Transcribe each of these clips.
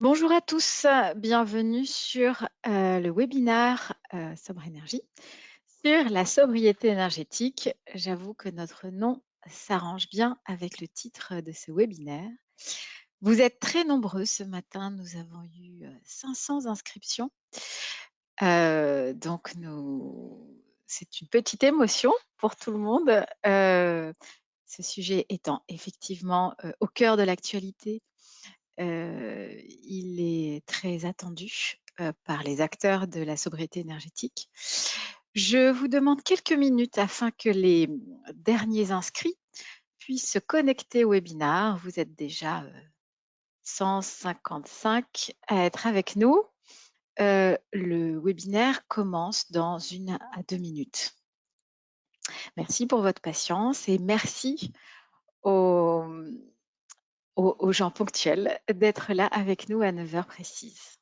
Bonjour à tous, bienvenue sur le webinaire Sobre Énergie sur la sobriété énergétique. J'avoue que notre nom s'arrange bien avec le titre de ce webinaire. Vous êtes très nombreux ce matin, nous avons eu 500 inscriptions. C'est une petite émotion pour tout le monde. Ce sujet étant effectivement au cœur de l'actualité. Il est très attendu par les acteurs de la sobriété énergétique. Je vous demande quelques minutes afin que les derniers inscrits puissent se connecter au webinaire. Vous êtes déjà 155 à être avec nous. Le webinaire commence dans 1 à 2 minutes. Merci pour votre patience et merci aux gens ponctuels d'être là avec nous à 9 heures précises.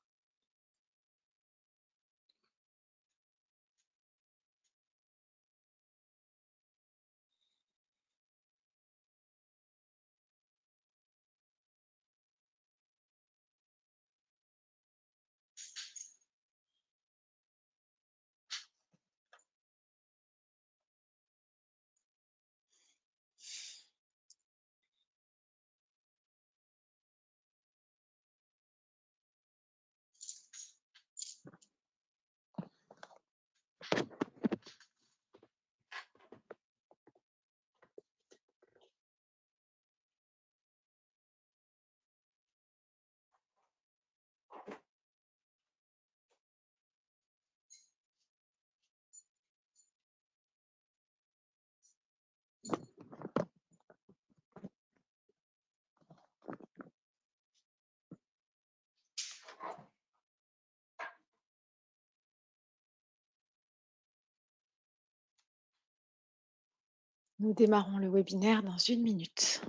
Nous démarrons le webinaire dans 1 minute.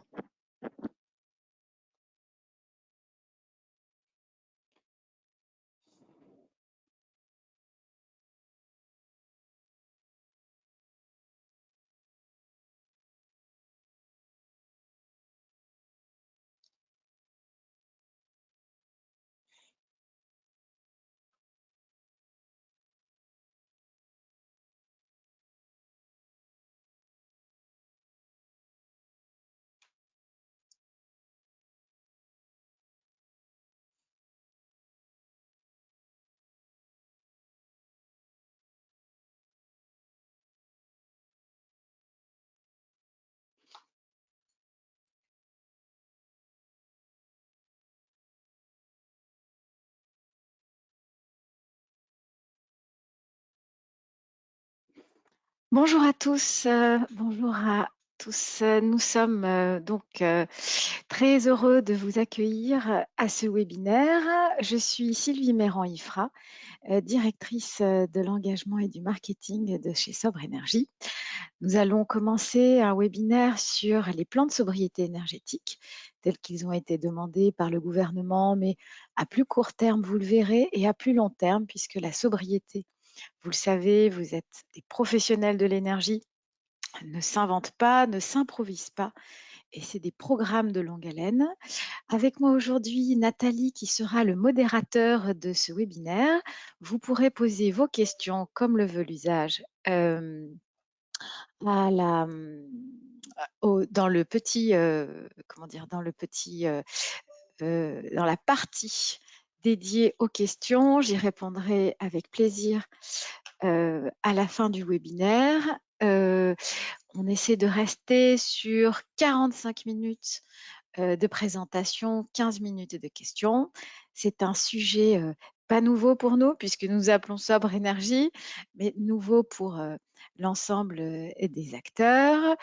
Bonjour à tous, bonjour à tous. Nous sommes très heureux de vous accueillir à ce webinaire. Je suis Sylvie Méran-Ifra, directrice de l'engagement et du marketing de chez Sobre Énergie. Nous allons commencer un webinaire sur les plans de sobriété énergétique tels qu'ils ont été demandés par le gouvernement, mais à plus court terme, vous le verrez, et à plus long terme, puisque la sobriété, vous le savez, vous êtes des professionnels de l'énergie, ne s'inventent pas, ne s'improvisent pas, et c'est des programmes de longue haleine. Avec moi aujourd'hui, Nathalie, qui sera le modérateur de ce webinaire. Vous pourrez poser vos questions, comme le veut l'usage, à la, dans le petit, comment dire, dans la partie dédiée aux questions. J'y répondrai avec plaisir à la fin du webinaire. On essaie de rester sur 45 minutes de présentation, 15 minutes de questions. C'est un sujet pas nouveau pour nous, puisque nous appelons Sobre Énergie, mais nouveau pour l'ensemble des acteurs.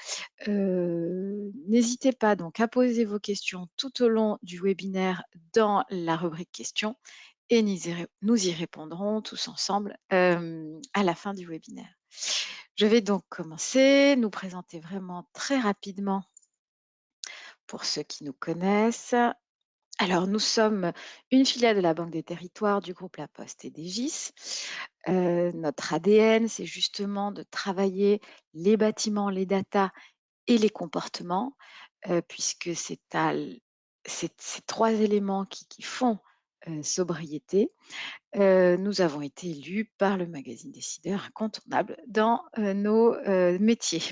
N'hésitez pas donc à poser vos questions tout au long du webinaire dans la rubrique questions et nous y répondrons tous ensemble à la fin du webinaire. Je vais donc commencer, nous présenter vraiment très rapidement pour ceux qui nous connaissent. Alors, nous sommes une filiale de la Banque des Territoires du groupe La Poste et d'Egis. Notre ADN, c'est justement de travailler les bâtiments, les datas et les comportements, puisque c'est ces 3 éléments qui font sobriété, nous avons été élus par le magazine Décideur incontournable dans nos métiers.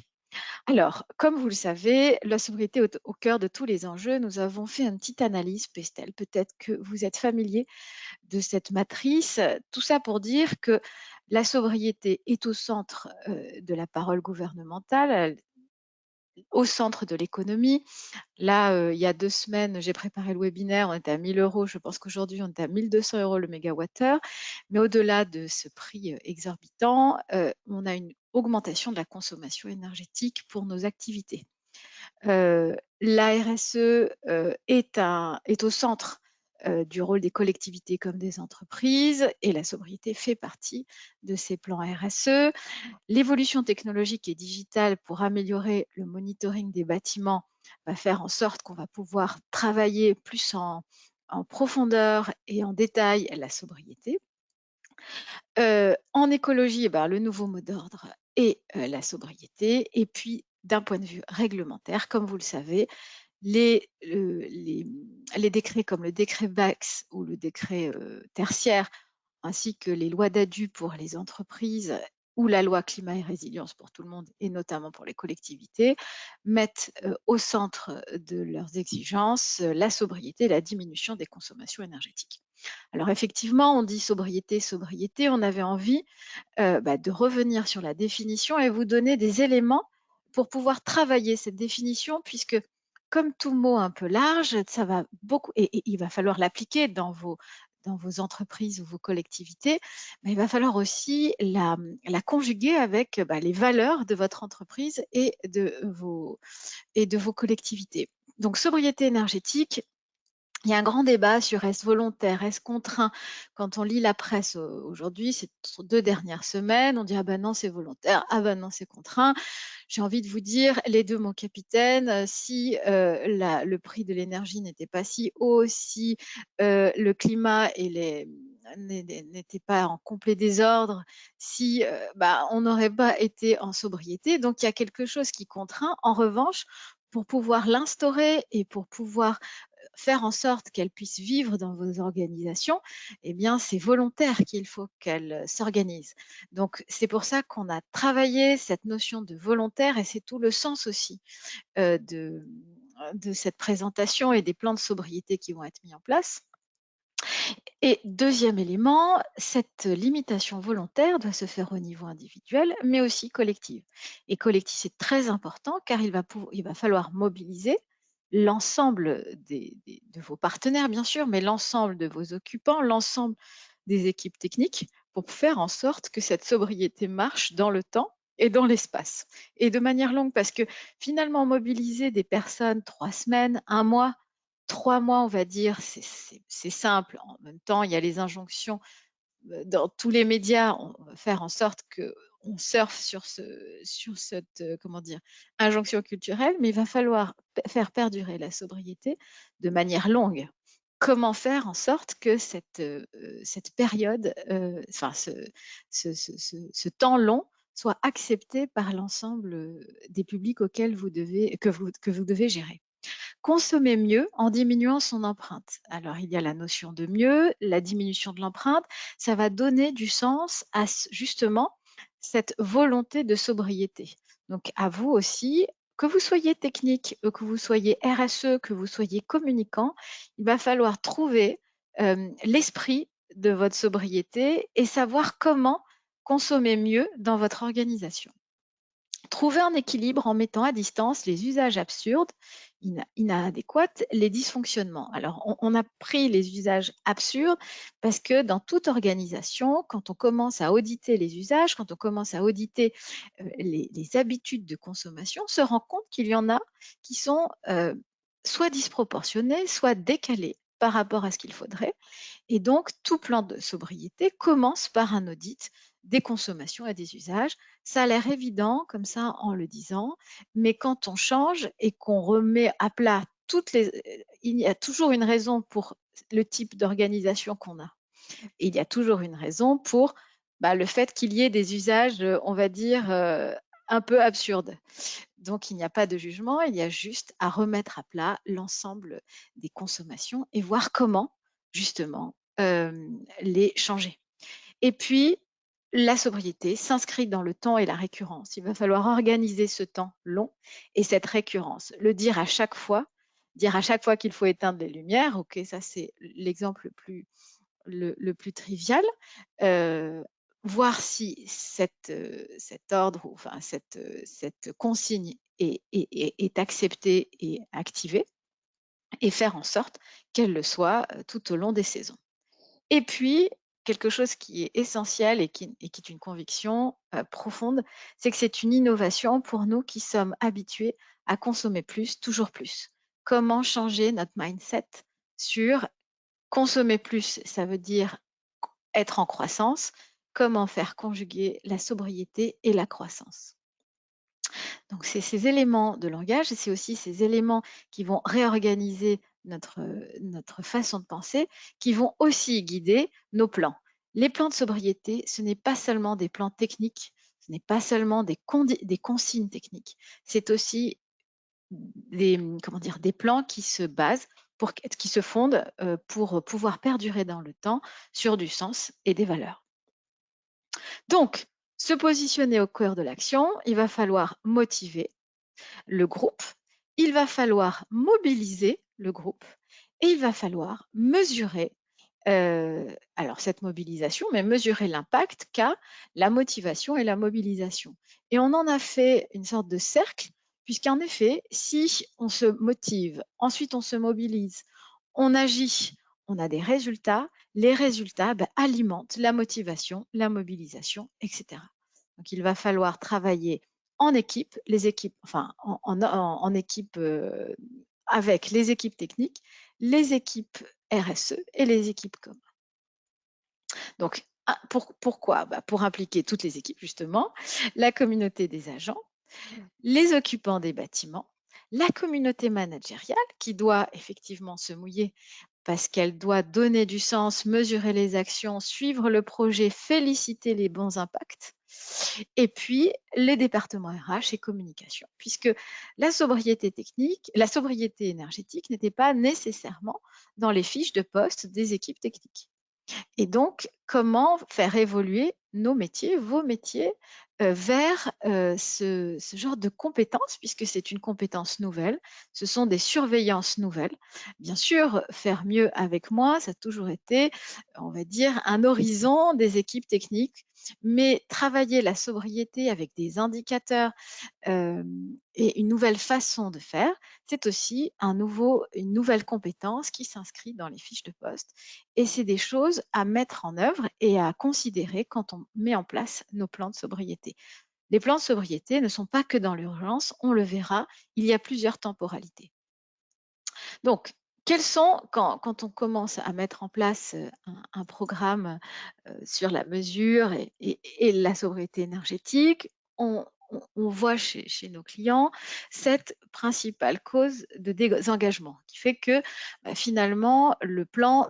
Alors, comme vous le savez, la sobriété est au cœur de tous les enjeux. Nous avons fait une petite analyse, Pestel. Peut-être que vous êtes familier de cette matrice. Tout ça pour dire que la sobriété est au centre de la parole gouvernementale, au centre de l'économie. Là, il y a 2 semaines, j'ai préparé le webinaire, on était à 1 000 €. Je pense qu'aujourd'hui, on est à 1 200 € le mégawattheure. Mais au-delà de ce prix exorbitant, on a une augmentation de la consommation énergétique pour nos activités. La RSE est au centre du rôle des collectivités comme des entreprises et la sobriété fait partie de ces plans RSE. L'évolution technologique et digitale pour améliorer le monitoring des bâtiments va faire en sorte qu'on va pouvoir travailler plus en profondeur et en détail la sobriété. En écologie, le nouveau mot d'ordre est la sobriété. Et puis, d'un point de vue réglementaire, comme vous le savez, les décrets comme le décret BACS ou le décret tertiaire, ainsi que les lois d'addu pour les entreprises ou la loi climat et résilience pour tout le monde et notamment pour les collectivités, mettent au centre de leurs exigences la sobriété et la diminution des consommations énergétiques. Alors effectivement, on dit sobriété, sobriété, on avait envie de revenir sur la définition et vous donner des éléments pour pouvoir travailler cette définition, puisque comme tout mot un peu large, ça va beaucoup, et il va falloir l'appliquer dans vos entreprises ou vos collectivités, mais il va falloir aussi la conjuguer avec les valeurs de votre entreprise et de vos collectivités. Donc sobriété énergétique, il y a un grand débat sur est-ce volontaire, est-ce contraint. Quand on lit la presse aujourd'hui, ces 2 dernières semaines, on dit ah ben non c'est volontaire, ah ben non c'est contraint. J'ai envie de vous dire les deux mon capitaine, si le prix de l'énergie n'était pas si haut, si le climat n'était pas en complet désordre, si on n'aurait pas été en sobriété. Donc il y a quelque chose qui contraint. En revanche, pour pouvoir l'instaurer et pour pouvoir faire en sorte qu'elle puisse vivre dans vos organisations, eh bien, c'est volontaire qu'il faut qu'elle s'organise. Donc, c'est pour ça qu'on a travaillé cette notion de volontaire et c'est tout le sens aussi de cette présentation et des plans de sobriété qui vont être mis en place. Et deuxième élément, cette limitation volontaire doit se faire au niveau individuel, mais aussi collectif. Et collectif, c'est très important car il va falloir mobiliser l'ensemble de vos partenaires, bien sûr, mais l'ensemble de vos occupants, l'ensemble des équipes techniques pour faire en sorte que cette sobriété marche dans le temps et dans l'espace. Et de manière longue, parce que finalement, mobiliser des personnes 3 semaines, 1 mois, 3 mois, on va dire, c'est simple. En même temps, il y a les injonctions dans tous les médias. On va faire en sorte qu'on surfe sur cette comment dire, injonction culturelle, mais il va falloir faire perdurer la sobriété de manière longue. Comment faire en sorte que cette période, enfin ce temps long soit accepté par l'ensemble des publics auxquels que vous devez gérer? Consommer mieux en diminuant son empreinte. Alors, il y a la notion de mieux, la diminution de l'empreinte, ça va donner du sens à justement cette volonté de sobriété. Donc, à vous aussi, que vous soyez technique, que vous soyez RSE, que vous soyez communicant, il va falloir trouver l'esprit de votre sobriété et savoir comment consommer mieux dans votre organisation. Trouver un équilibre en mettant à distance les usages absurdes, inadéquats, les dysfonctionnements. Alors, on a pris les usages absurdes parce que dans toute organisation, quand on commence à auditer les usages, quand on commence à auditer les habitudes de consommation, on se rend compte qu'il y en a qui sont soit disproportionnés, soit décalés par rapport à ce qu'il faudrait. Et donc, tout plan de sobriété commence par un audit des consommations et des usages. Ça a l'air évident comme ça en le disant, mais quand on change et qu'on remet à plat il y a toujours une raison pour le type d'organisation qu'on a. Et il y a toujours une raison pour le fait qu'il y ait des usages, on va dire, un peu absurdes. Donc, il n'y a pas de jugement, il y a juste à remettre à plat l'ensemble des consommations et voir comment, justement, les changer. Et puis, la sobriété s'inscrit dans le temps et la récurrence. Il va falloir organiser ce temps long et cette récurrence. Le dire à chaque fois qu'il faut éteindre les lumières, ok, ça c'est l'exemple le plus trivial. Voir si cet ordre, enfin cette consigne est acceptée et activée, et faire en sorte qu'elle le soit tout au long des saisons. Et puis, quelque chose qui est essentiel et qui est une conviction profonde, c'est que c'est une innovation pour nous qui sommes habitués à consommer plus, toujours plus. Comment changer notre mindset sur consommer plus, ça veut dire être en croissance, comment faire conjuguer la sobriété et la croissance. Donc, c'est ces éléments de langage et c'est aussi ces éléments qui vont réorganiser notre façon de penser, qui vont aussi guider nos plans. Les plans de sobriété, ce n'est pas seulement des plans techniques, ce n'est pas seulement des consignes techniques, c'est aussi des plans qui se basent, qui se fondent pour pouvoir perdurer dans le temps sur du sens et des valeurs. Donc, se positionner au cœur de l'action, il va falloir motiver le groupe, il va falloir mobiliser le groupe et il va falloir mesurer alors cette mobilisation, mais mesurer l'impact qu'a la motivation et la mobilisation. Et on en a fait une sorte de cercle, puisqu'en effet, si on se motive, ensuite on se mobilise, on agit, on a des résultats, les résultats alimentent la motivation, la mobilisation, etc. Donc il va falloir travailler en équipe, en équipe avec les équipes techniques, les équipes RSE et les équipes com. Donc, pourquoi pour impliquer toutes les équipes, justement, la communauté des agents, les occupants des bâtiments, la communauté managériale qui doit effectivement se mouiller parce qu'elle doit donner du sens, mesurer les actions, suivre le projet, féliciter les bons impacts, et puis les départements RH et communication, puisque la sobriété énergétique n'était pas nécessairement dans les fiches de poste des équipes techniques. Et donc, comment faire évoluer nos métiers, vos métiers, vers ce genre de compétences, puisque c'est une compétence nouvelle, ce sont des surveillances nouvelles. Bien sûr, faire mieux avec moins, ça a toujours été, on va dire, un horizon des équipes techniques, mais travailler la sobriété avec des indicateurs et une nouvelle façon de faire, c'est aussi une nouvelle compétence qui s'inscrit dans les fiches de poste. Et c'est des choses à mettre en œuvre et à considérer quand on met en place nos plans de sobriété. Les plans de sobriété ne sont pas que dans l'urgence, on le verra, il y a plusieurs temporalités. Donc, quand on commence à mettre en place un programme sur la mesure et la sobriété énergétique, on voit chez nos clients cette principale cause de désengagement qui fait que finalement le plan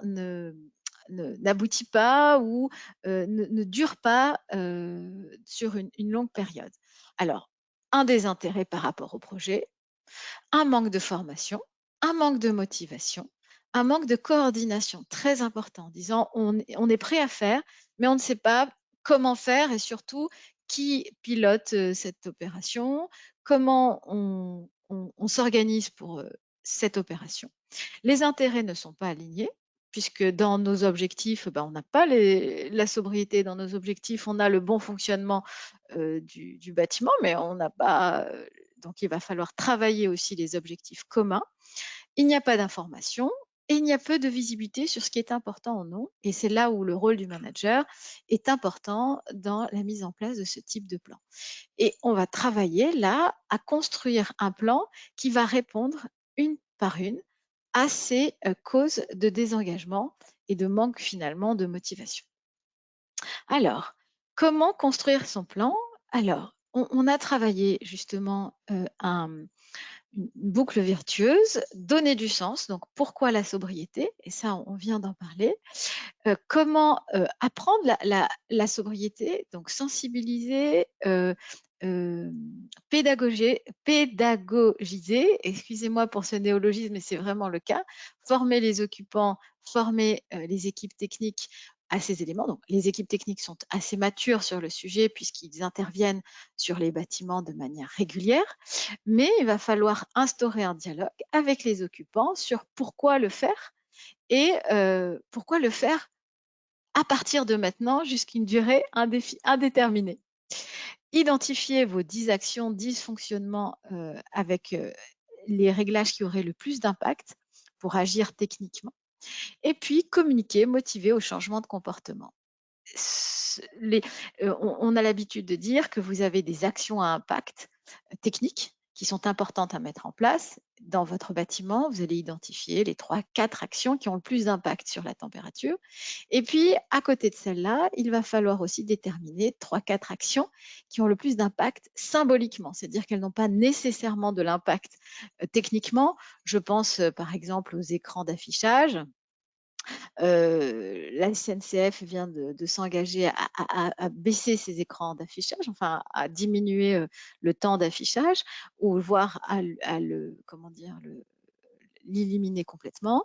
n'aboutit pas ou ne dure pas sur une longue période. Alors, un désintérêt par rapport au projet, un manque de formation, un manque de motivation, un manque de coordination très important, en disant on est prêt à faire, mais on ne sait pas comment faire et surtout qui pilote cette opération, comment on s'organise pour cette opération. Les intérêts ne sont pas alignés, puisque dans nos objectifs, on n'a pas la sobriété. Dans nos objectifs, on a le bon fonctionnement du bâtiment, mais on n'a pas... donc, il va falloir travailler aussi les objectifs communs. Il n'y a pas d'information et il y a peu de visibilité sur ce qui est important ou non. Et c'est là où le rôle du manager est important dans la mise en place de ce type de plan. Et on va travailler là à construire un plan qui va répondre une par une à ces causes de désengagement et de manque finalement de motivation. Alors, comment construire son plan? Alors, on a travaillé justement une boucle virtueuse, donner du sens, donc pourquoi la sobriété? Et ça, on vient d'en parler. Comment apprendre la sobriété, donc sensibiliser, pédagogiser, excusez-moi pour ce néologisme, mais c'est vraiment le cas, former les occupants, former les équipes techniques à ces éléments. Donc, les équipes techniques sont assez matures sur le sujet puisqu'ils interviennent sur les bâtiments de manière régulière, mais il va falloir instaurer un dialogue avec les occupants sur pourquoi le faire et pourquoi le faire à partir de maintenant jusqu'à une durée indéterminée. Identifiez vos 10 actions, 10 fonctionnements avec les réglages qui auraient le plus d'impact pour agir techniquement. Et puis, communiquer, motiver au changement de comportement. On a l'habitude de dire que vous avez des actions à impact technique qui sont importantes à mettre en place. Dans votre bâtiment, vous allez identifier les 3-4 actions qui ont le plus d'impact sur la température. Et puis, à côté de celle-là, il va falloir aussi déterminer 3-4 actions qui ont le plus d'impact symboliquement, c'est-à-dire qu'elles n'ont pas nécessairement de l'impact techniquement. Je pense par exemple aux écrans d'affichage. La SNCF vient de s'engager à baisser ses écrans d'affichage, enfin à diminuer le temps d'affichage, ou voire à l'éliminer complètement.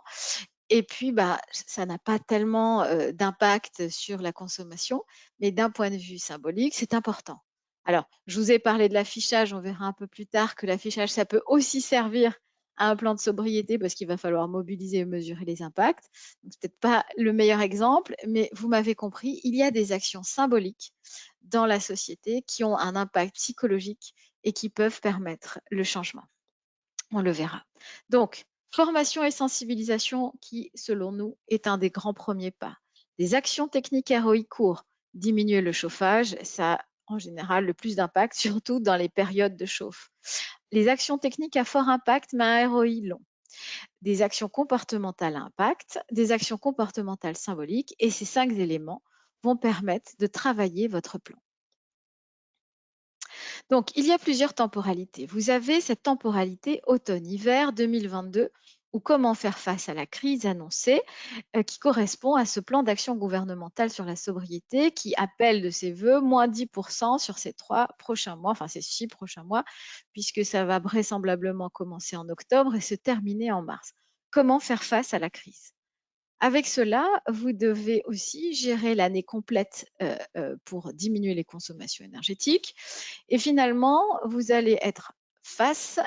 Et puis, ça n'a pas tellement d'impact sur la consommation, mais d'un point de vue symbolique, c'est important. Alors, je vous ai parlé de l'affichage, on verra un peu plus tard que l'affichage, ça peut aussi servir à un plan de sobriété parce qu'il va falloir mobiliser et mesurer les impacts. Donc, c'est peut-être pas le meilleur exemple, mais vous m'avez compris, il y a des actions symboliques dans la société qui ont un impact psychologique et qui peuvent permettre le changement. On le verra. Donc, formation et sensibilisation qui, selon nous, est un des grands premiers pas. Des actions techniques ROI courts, diminuer le chauffage, ça a en général le plus d'impact, surtout dans les périodes de chauffe. Les actions techniques à fort impact, mais à ROI long. Des actions comportementales à impact, des actions comportementales symboliques, et ces 5 éléments vont permettre de travailler votre plan. Donc, il y a plusieurs temporalités. Vous avez cette temporalité automne-hiver 2022 ou comment faire face à la crise annoncée qui correspond à ce plan d'action gouvernemental sur la sobriété qui appelle de ses voeux moins 10% sur ces 3 prochains mois, enfin ces 6 prochains mois, puisque ça va vraisemblablement commencer en octobre et se terminer en mars. Comment faire face à la crise? Avec cela, vous devez aussi gérer l'année complète pour diminuer les consommations énergétiques. Et finalement, vous allez être face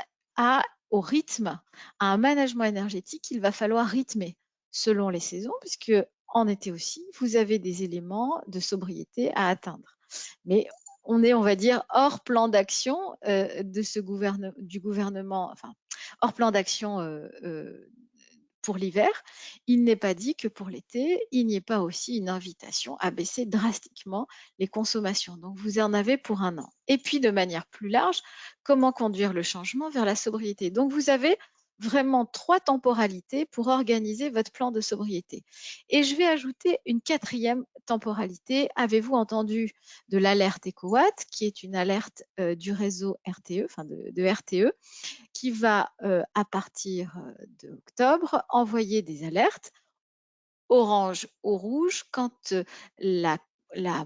au rythme, à un management énergétique qu'il va falloir rythmer selon les saisons, puisque en été aussi, vous avez des éléments de sobriété à atteindre. Mais on est, on va dire, hors plan d'action du gouvernement, enfin, hors plan d'action pour l'hiver, il n'est pas dit que pour l'été, il n'y ait pas aussi une invitation à baisser drastiquement les consommations. Donc, vous en avez pour 1 an. Et puis, de manière plus large, comment conduire le changement vers la sobriété? Donc, vous avez vraiment 3 temporalités pour organiser votre plan de sobriété. Et je vais ajouter une 4e temporalité. Avez-vous entendu de l'alerte EcoWatt, qui est une alerte du réseau RTE, enfin de RTE, qui va, à partir d'octobre, envoyer des alertes orange ou rouge quand la, la,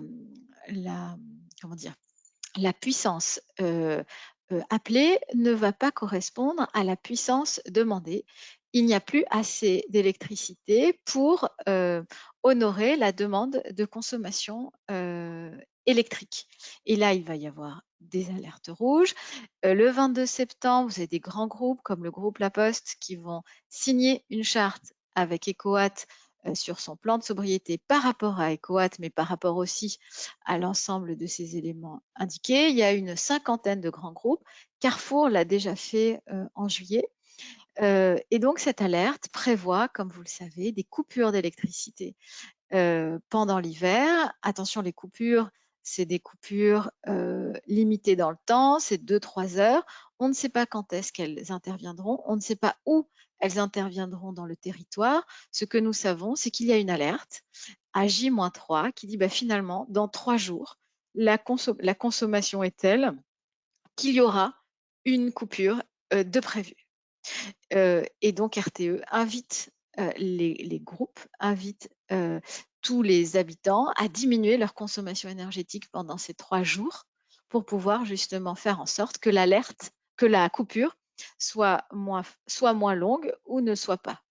la, comment dire, la puissance appelée ne va pas correspondre à la puissance demandée. Il n'y a plus assez d'électricité pour honorer la demande de consommation électrique. Et là, il va y avoir des alertes rouges. Le 22 septembre, vous avez des grands groupes comme le groupe La Poste qui vont signer une charte avec EcoWatt sur son plan de sobriété par rapport à EcoWatt, mais par rapport aussi à l'ensemble de ces éléments indiqués. Il y a une 50aine de grands groupes. Carrefour l'a déjà fait en juillet. Et donc, cette alerte prévoit, comme vous le savez, des coupures d'électricité pendant l'hiver. Attention, les coupures, c'est des coupures limitées dans le temps, c'est 2-3 heures. On ne sait pas quand est-ce qu'elles interviendront, on ne sait pas où elles interviendront dans le territoire. Ce que nous savons, c'est qu'il y a une alerte à J-3 qui dit finalement, dans 3 jours, la consommation est telle qu'il y aura une coupure de prévu. Et donc RTE invite les groupes, invite tous les habitants à diminuer leur consommation énergétique pendant ces 3 jours pour pouvoir justement faire en sorte que l'alerte, que la coupure soit moins longue ou ne soit pas.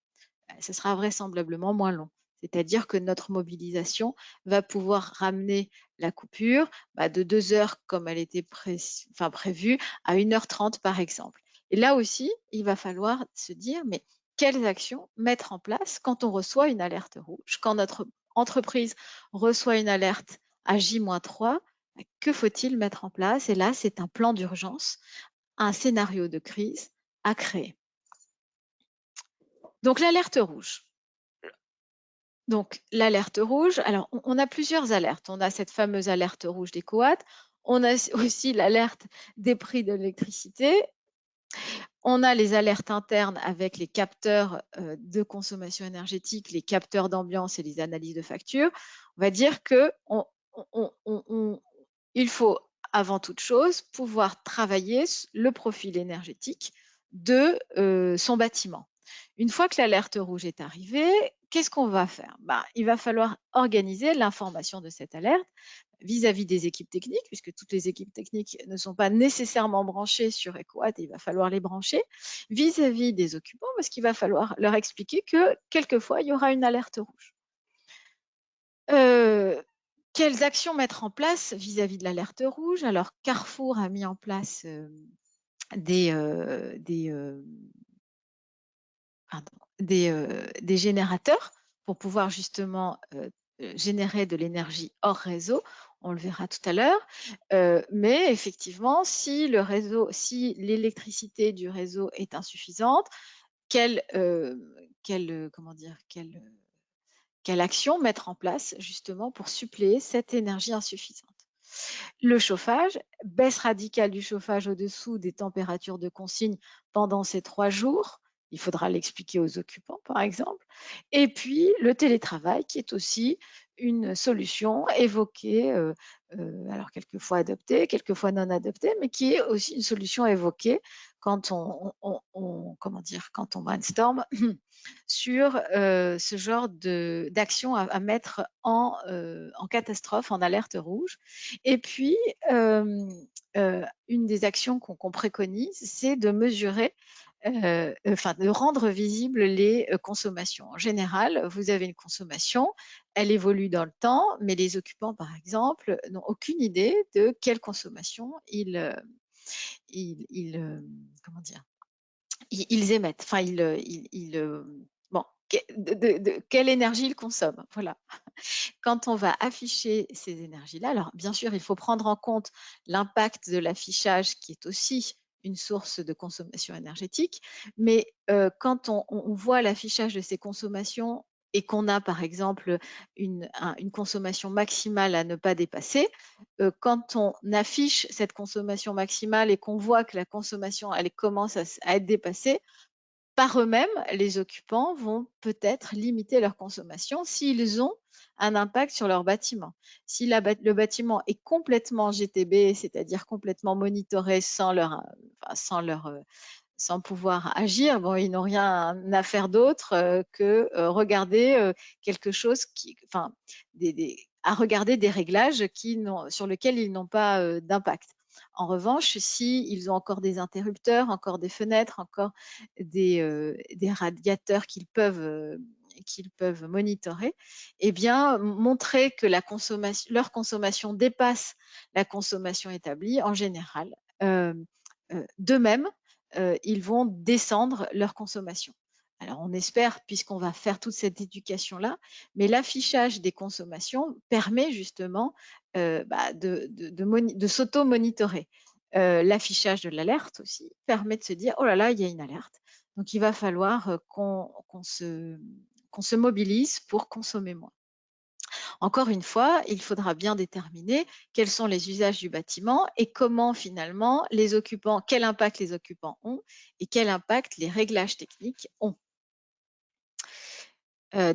Ce sera vraisemblablement moins long. C'est-à-dire que notre mobilisation va pouvoir ramener la coupure de 2 heures comme elle était prévue à 1h30 par exemple. Et là aussi, il va falloir se dire, mais quelles actions mettre en place quand on reçoit une alerte rouge, quand notre entreprise reçoit une alerte à J-3, que faut-il mettre en place? Et là, c'est un plan d'urgence, un scénario de crise à créer. Donc l'alerte rouge. Donc, l'alerte rouge, alors on a plusieurs alertes. On a cette fameuse alerte rouge des coats, on a aussi l'alerte des prix de l'électricité, on a les alertes internes avec les capteurs de consommation énergétique, les capteurs d'ambiance et les analyses de factures. On va dire que il faut avant toute chose pouvoir travailler le profil énergétique de son bâtiment. Une fois que l'alerte rouge est arrivée, qu'est-ce qu'on va faire? Il va falloir organiser l'information de cette alerte vis-à-vis des équipes techniques, puisque toutes les équipes techniques ne sont pas nécessairement branchées sur EcoWatt et il va falloir les brancher, vis-à-vis des occupants, parce qu'il va falloir leur expliquer que quelquefois, il y aura une alerte rouge. Quelles actions mettre en place vis-à-vis de l'alerte rouge? Alors, Carrefour a mis en place des générateurs pour pouvoir justement générer de l'énergie hors réseau. On le verra tout à l'heure. Mais effectivement, si l'électricité du réseau est insuffisante, quelle action mettre en place justement pour suppléer cette énergie insuffisante? Le chauffage, baisse radicale du chauffage au-dessous des températures de consigne pendant ces 3 jours. Il faudra l'expliquer aux occupants, par exemple. Et puis, le télétravail, qui est aussi une solution évoquée, alors quelquefois adoptée, quelquefois non adoptée, mais qui est aussi une solution évoquée quand quand on brainstorm sur ce genre d'action à mettre en catastrophe, en alerte rouge. Et puis, une des actions qu'on préconise, c'est de mesurer, de rendre visibles les consommations. En général, vous avez une consommation, elle évolue dans le temps, mais les occupants, par exemple, n'ont aucune idée de quelle consommation ils émettent. Enfin, quelle énergie ils consomment. Voilà. Quand on va afficher ces énergies-là, alors bien sûr, il faut prendre en compte l'impact de l'affichage qui est aussi une source de consommation énergétique, mais quand on voit l'affichage de ces consommations et qu'on a par exemple une consommation maximale à ne pas dépasser, quand on affiche cette consommation maximale et qu'on voit que la consommation elle commence à être dépassée, par eux-mêmes, les occupants vont peut-être limiter leur consommation s'ils ont un impact sur leur bâtiment. Si le bâtiment est complètement GTB, c'est-à-dire complètement monitoré sans pouvoir agir, bon, ils n'ont rien à faire d'autre que regarder quelque chose à regarder des réglages sur lesquels ils n'ont pas d'impact. En revanche, s'ils ont encore des interrupteurs, encore des fenêtres, encore des radiateurs qu'ils peuvent monitorer, eh bien, montrer que leur consommation dépasse la consommation établie, en général, d'eux-mêmes, ils vont descendre leur consommation. Alors, on espère, puisqu'on va faire toute cette éducation-là, mais l'affichage des consommations permet justement de s'auto-monitorer. L'affichage de l'alerte aussi permet de se dire « Oh là là, il y a une alerte ». Donc, il va falloir qu'on se mobilise pour consommer moins. Encore une fois, il faudra bien déterminer quels sont les usages du bâtiment et comment finalement quel impact les occupants ont et quel impact les réglages techniques ont.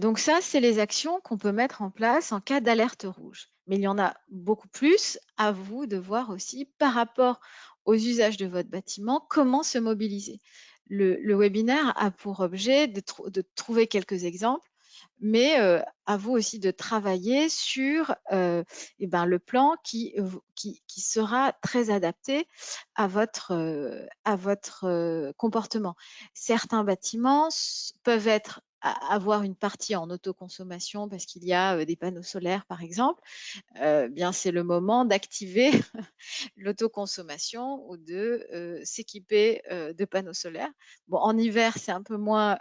Donc ça, c'est les actions qu'on peut mettre en place en cas d'alerte rouge. Mais il y en a beaucoup plus. À vous de voir aussi par rapport aux usages de votre bâtiment, comment se mobiliser. Le webinaire a pour objet de trouver quelques exemples mais à vous aussi de travailler sur le plan qui sera très adapté à votre comportement. Certains bâtiments peuvent avoir une partie en autoconsommation parce qu'il y a des panneaux solaires, par exemple. Bien, c'est le moment d'activer l'autoconsommation ou de s'équiper de panneaux solaires. Bon, en hiver, c'est un peu moins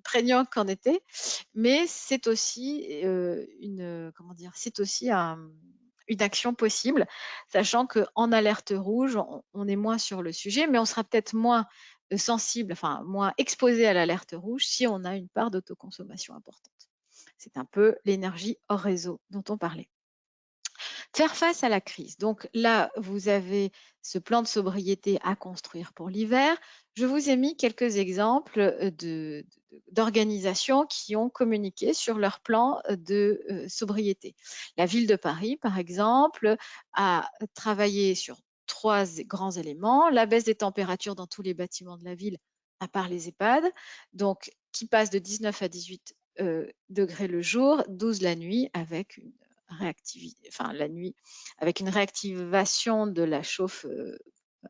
prégnant qu'en été, mais c'est aussi une action possible, sachant qu'en alerte rouge, on est moins sur le sujet, mais on sera peut-être moins sensible, enfin moins exposé à l'alerte rouge si on a une part d'autoconsommation importante. C'est un peu l'énergie hors réseau dont on parlait. Faire face à la crise. Donc là, vous avez ce plan de sobriété à construire pour l'hiver. Je vous ai mis quelques exemples d'organisations qui ont communiqué sur leur plan de sobriété. La ville de Paris, par exemple, a travaillé sur 3 grands éléments. La baisse des températures dans tous les bâtiments de la ville, à part les EHPAD, donc qui passe de 19 à 18 degrés le jour, 12 la nuit, avec une la nuit, avec une réactivation de la chauffe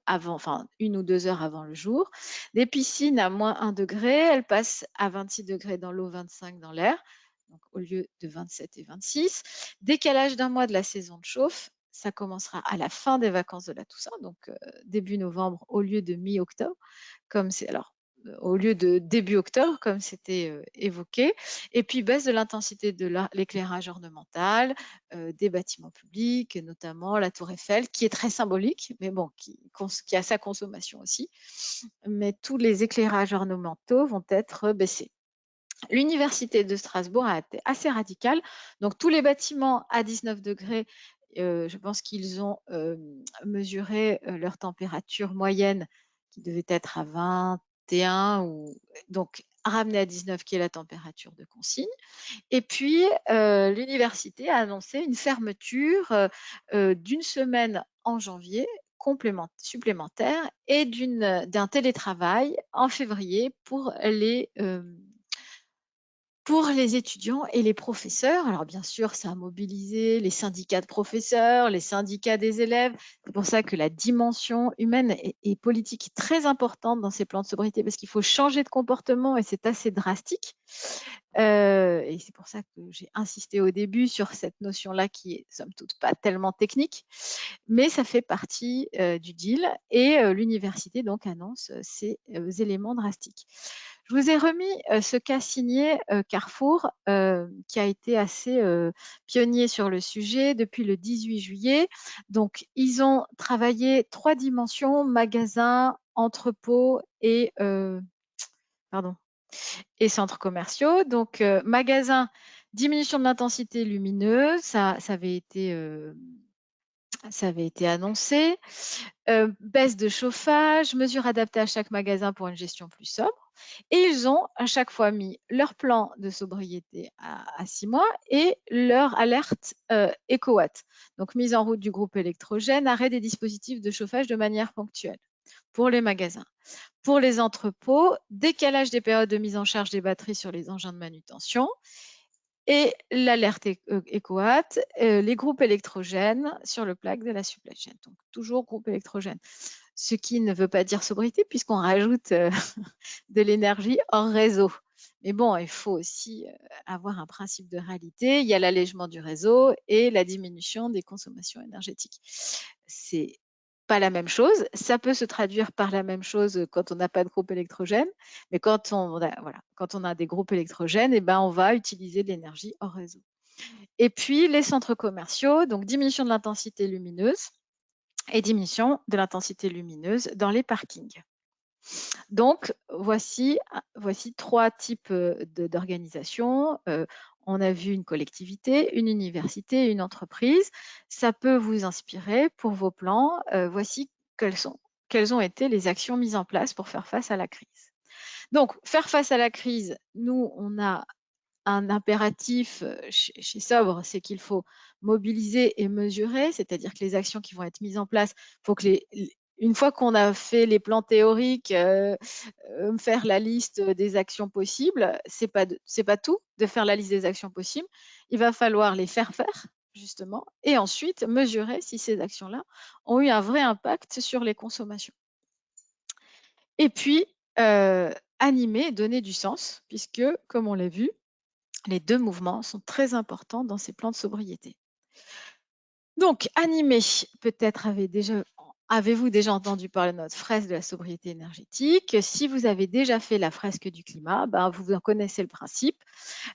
avant, enfin 1 ou 2 heures avant le jour. Des piscines à moins 1 degré, elles passent à 26 degrés dans l'eau, 25 dans l'air, donc au lieu de 27 et 26. Décalage d'un mois de la saison de chauffe, ça commencera à la fin des vacances de la Toussaint, donc début novembre au lieu de mi-octobre, comme c'est alors au lieu de début octobre, comme c'était évoqué. Et puis, baisse de l'intensité de l'éclairage ornemental des bâtiments publics, notamment la Tour Eiffel, qui est très symbolique, mais bon, qui a sa consommation aussi. Mais tous les éclairages ornementaux vont être baissés. L'Université de Strasbourg a été assez radicale. Donc, tous les bâtiments à 19 degrés, je pense qu'ils ont mesuré leur température moyenne qui devait être à 21, donc ramené à 19, qui est la température de consigne. Et puis, l'université a annoncé une fermeture d'une semaine en janvier supplémentaire et d'un télétravail en février pour les étudiants et les professeurs. Alors bien sûr, ça a mobilisé les syndicats de professeurs, les syndicats des élèves. C'est pour ça que la dimension humaine et politique est très importante dans ces plans de sobriété, parce qu'il faut changer de comportement et c'est assez drastique. Et c'est pour ça que j'ai insisté au début sur cette notion-là qui est, somme toute, pas tellement technique, mais ça fait partie du deal. Et l'université donc annonce ces éléments drastiques. Je vous ai remis ce cas signé Carrefour, qui a été assez pionnier sur le sujet depuis le 18 juillet. Donc, ils ont travaillé 3 dimensions, magasin, entrepôt et centres commerciaux. Donc, magasin, diminution de l'intensité lumineuse, ça avait été annoncé. Baisse de chauffage, mesures adaptées à chaque magasin pour une gestion plus sobre. Et ils ont à chaque fois mis leur plan de sobriété à 6 mois et leur alerte EcoWatt. Donc, mise en route du groupe électrogène, arrêt des dispositifs de chauffage de manière ponctuelle pour les magasins. Pour les entrepôts, décalage des périodes de mise en charge des batteries sur les engins de manutention et l'alerte EcoWatt, les groupes électrogènes sur le plaque de la supply chain. Donc, toujours groupe électrogène. Ce qui ne veut pas dire sobriété puisqu'on rajoute de l'énergie hors réseau. Mais bon, il faut aussi avoir un principe de réalité. Il y a l'allègement du réseau et la diminution des consommations énergétiques. C'est pas la même chose. Ça peut se traduire par la même chose quand on n'a pas de groupe électrogène, mais quand on a des groupes électrogènes, on va utiliser de l'énergie hors réseau. Et puis les centres commerciaux, donc diminution de l'intensité lumineuse et diminution de l'intensité lumineuse dans les parkings. Donc, voici 3 types d'organisations. On a vu une collectivité, une université et une entreprise. Ça peut vous inspirer pour vos plans. Voici quelles ont été les actions mises en place pour faire face à la crise. Donc, faire face à la crise, nous, on a un impératif chez Sobre, c'est qu'il faut mobiliser et mesurer, c'est-à-dire que les actions qui vont être mises en place, il faut que une fois qu'on a fait les plans théoriques, faire la liste des actions possibles, c'est pas tout de faire la liste des actions possibles. Il va falloir les faire faire, justement, et ensuite mesurer si ces actions-là ont eu un vrai impact sur les consommations. Et puis, animer, donner du sens, puisque, comme on l'a vu, les deux mouvements sont très importants dans ces plans de sobriété. Donc, animer, peut-être avez-vous déjà entendu parler de notre fresque de la sobriété énergétique. Si vous avez déjà fait la fresque du climat, vous en connaissez le principe.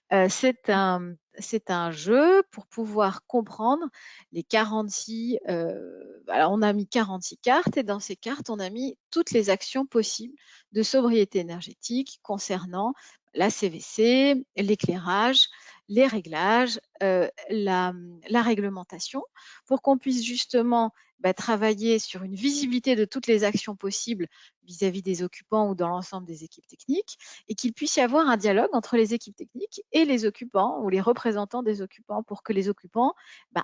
C'est un jeu pour pouvoir comprendre les 46. Alors, on a mis 46 cartes et dans ces cartes, on a mis toutes les actions possibles de sobriété énergétique concernant la CVC, l'éclairage, les réglages, la réglementation, pour qu'on puisse justement travailler sur une visibilité de toutes les actions possibles vis-à-vis des occupants ou dans l'ensemble des équipes techniques, et qu'il puisse y avoir un dialogue entre les équipes techniques et les occupants ou les représentants des occupants pour que les occupants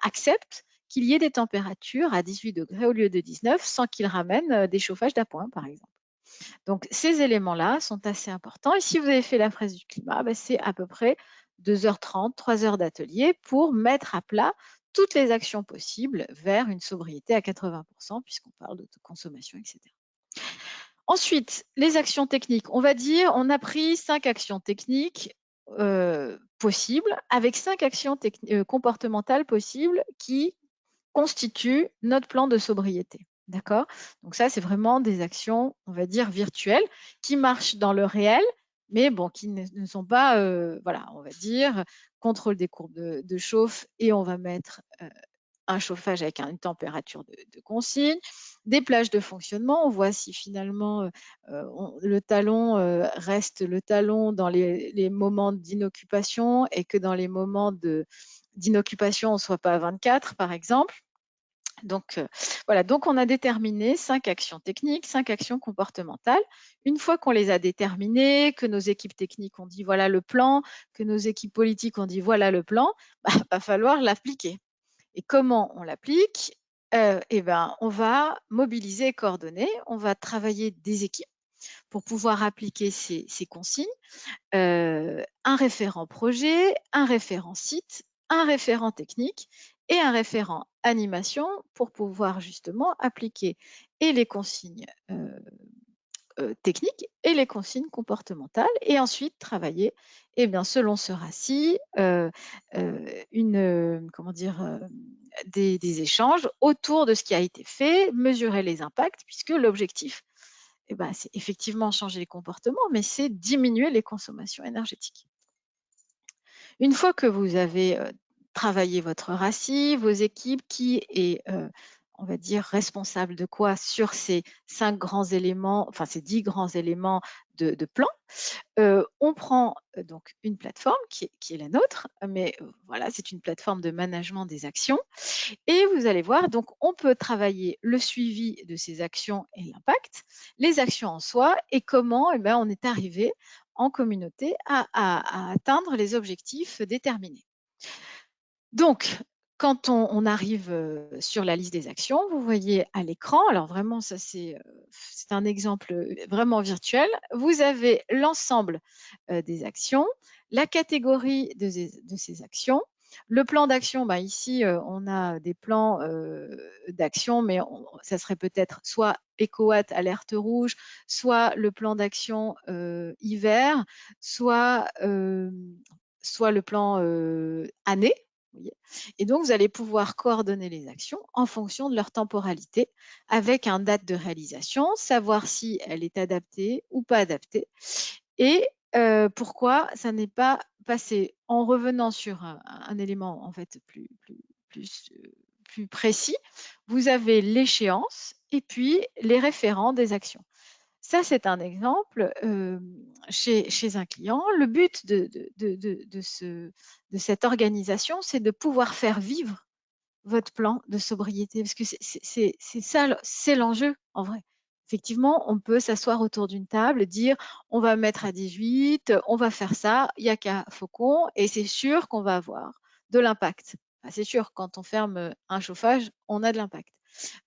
acceptent qu'il y ait des températures à 18 degrés au lieu de 19 sans qu'ils ramènent des chauffages d'appoint, par exemple. Donc, ces éléments-là sont assez importants. Et si vous avez fait la fresque du climat, c'est à peu près 2h30, 3 heures d'atelier pour mettre à plat toutes les actions possibles vers une sobriété à 80%, puisqu'on parle d'autoconsommation, etc. Ensuite, les actions techniques. On va dire, on a pris 5 actions techniques possibles avec 5 actions comportementales possibles qui constituent notre plan de sobriété. D'accord? Donc ça, c'est vraiment des actions, on va dire, virtuelles qui marchent dans le réel, mais bon, qui ne sont pas, voilà, on va dire, contrôle des courbes de chauffe et on va mettre un chauffage avec une température de consigne, des plages de fonctionnement. On voit si finalement le talon reste le talon dans les moments d'inoccupation et que dans les moments d'inoccupation, on ne soit pas à 24, par exemple. Donc, voilà, donc on a déterminé 5 actions techniques, 5 actions comportementales. Une fois qu'on les a déterminées, que nos équipes techniques ont dit voilà le plan, que nos équipes politiques ont dit voilà le plan, va falloir l'appliquer. Et comment on l'applique? On va mobiliser et coordonner, on va travailler des équipes pour pouvoir appliquer ces consignes, un référent projet, un référent site, un référent technique et un référent animation pour pouvoir justement appliquer et les consignes techniques et les consignes comportementales et ensuite travailler selon ce RACI des échanges autour de ce qui a été fait, mesurer les impacts puisque l'objectif c'est effectivement changer les comportements, mais c'est diminuer les consommations énergétiques. Une fois que vous avez travaillé votre RACI, vos équipes, qui est, on va dire, responsable de quoi sur ces 5 grands éléments, enfin ces 10 grands éléments de plan, on prend donc une plateforme qui est la nôtre, mais voilà, c'est une plateforme de management des actions. Et vous allez voir, donc on peut travailler le suivi de ces actions et l'impact, les actions en soi et comment on est arrivé en communauté à atteindre les objectifs déterminés. Donc, quand on arrive sur la liste des actions, vous voyez à l'écran, alors vraiment ça c'est un exemple vraiment virtuel, vous avez l'ensemble des actions, la catégorie de ces actions, le plan d'action, ici on a des plans d'action, mais ça serait peut-être soit EcoWatt alerte rouge, soit le plan d'action hiver, soit le plan année. Et donc, vous allez pouvoir coordonner les actions en fonction de leur temporalité avec un date de réalisation, savoir si elle est adaptée ou pas adaptée et pourquoi ça n'est pas passé. En revenant sur un élément en fait plus précis, vous avez l'échéance et puis les référents des actions. Ça, c'est un exemple chez un client. Le but de cette organisation, c'est de pouvoir faire vivre votre plan de sobriété, parce que c'est ça, c'est l'enjeu en vrai. Effectivement, on peut s'asseoir autour d'une table, dire on va mettre à 18, on va faire ça, il n'y a qu'à faucon, et c'est sûr qu'on va avoir de l'impact. C'est sûr, quand on ferme un chauffage, on a de l'impact.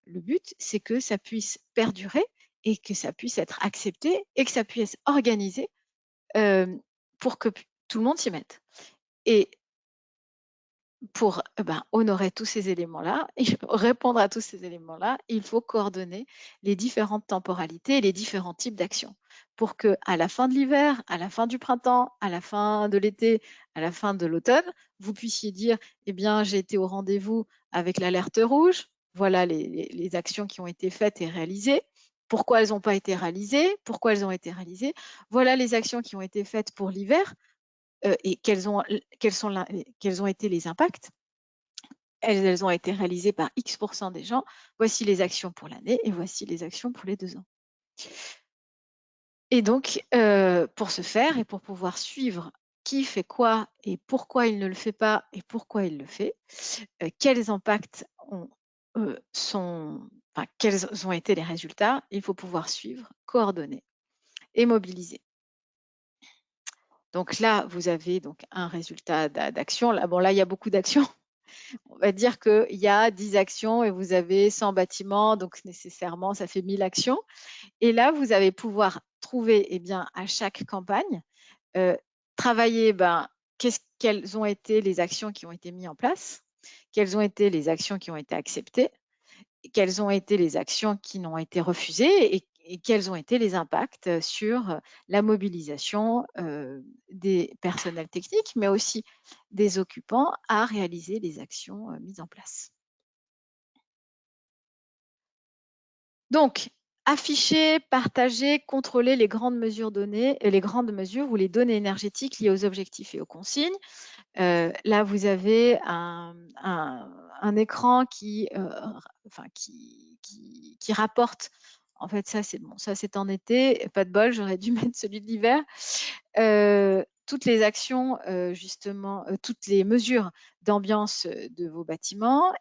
Le but, c'est que ça puisse perdurer et que ça puisse être accepté et que ça puisse être organisé pour que tout le monde s'y mette. Et pour honorer tous ces éléments-là et répondre à tous ces éléments-là, il faut coordonner les différentes temporalités et les différents types d'actions pour que, à la fin de l'hiver, à la fin du printemps, à la fin de l'été, à la fin de l'automne, vous puissiez dire eh bien, j'ai été au rendez-vous avec l'alerte rouge, voilà les actions qui ont été faites et réalisées. Pourquoi elles n'ont pas été réalisées? Pourquoi elles ont été réalisées? Voilà les actions qui ont été faites pour l'hiver. Et quels ont été les impacts. Elles ont été réalisées par X% des gens. Voici les actions pour l'année et voici les actions pour les 2 ans. Et donc, pour ce faire et pour pouvoir suivre qui fait quoi et pourquoi il ne le fait pas et pourquoi il le fait, quels impacts quels ont été les résultats, il faut pouvoir suivre, coordonner et mobiliser. Donc là, vous avez donc un résultat d'action. Là, il y a beaucoup d'actions. On va dire qu'il y a 10 actions et vous avez 100 bâtiments, donc nécessairement, ça fait 1000 actions. Et là, vous allez pouvoir trouver à chaque campagne, travailler quelles ont été les actions qui ont été mises en place, quelles ont été les actions qui ont été acceptées, quelles ont été les actions qui n'ont été refusées et quels ont été les impacts sur la mobilisation des personnels techniques, mais aussi des occupants à réaliser les actions mises en place. Donc, afficher, partager, contrôler les grandes mesures données, les grandes mesures ou les données énergétiques liées aux objectifs et aux consignes. Là, vous avez un écran qui rapporte. En fait, ça, c'est bon. Ça, c'est en été. Pas de bol, j'aurais dû mettre celui de l'hiver. Toutes les actions, justement, toutes les mesures d'ambiance de vos bâtiments,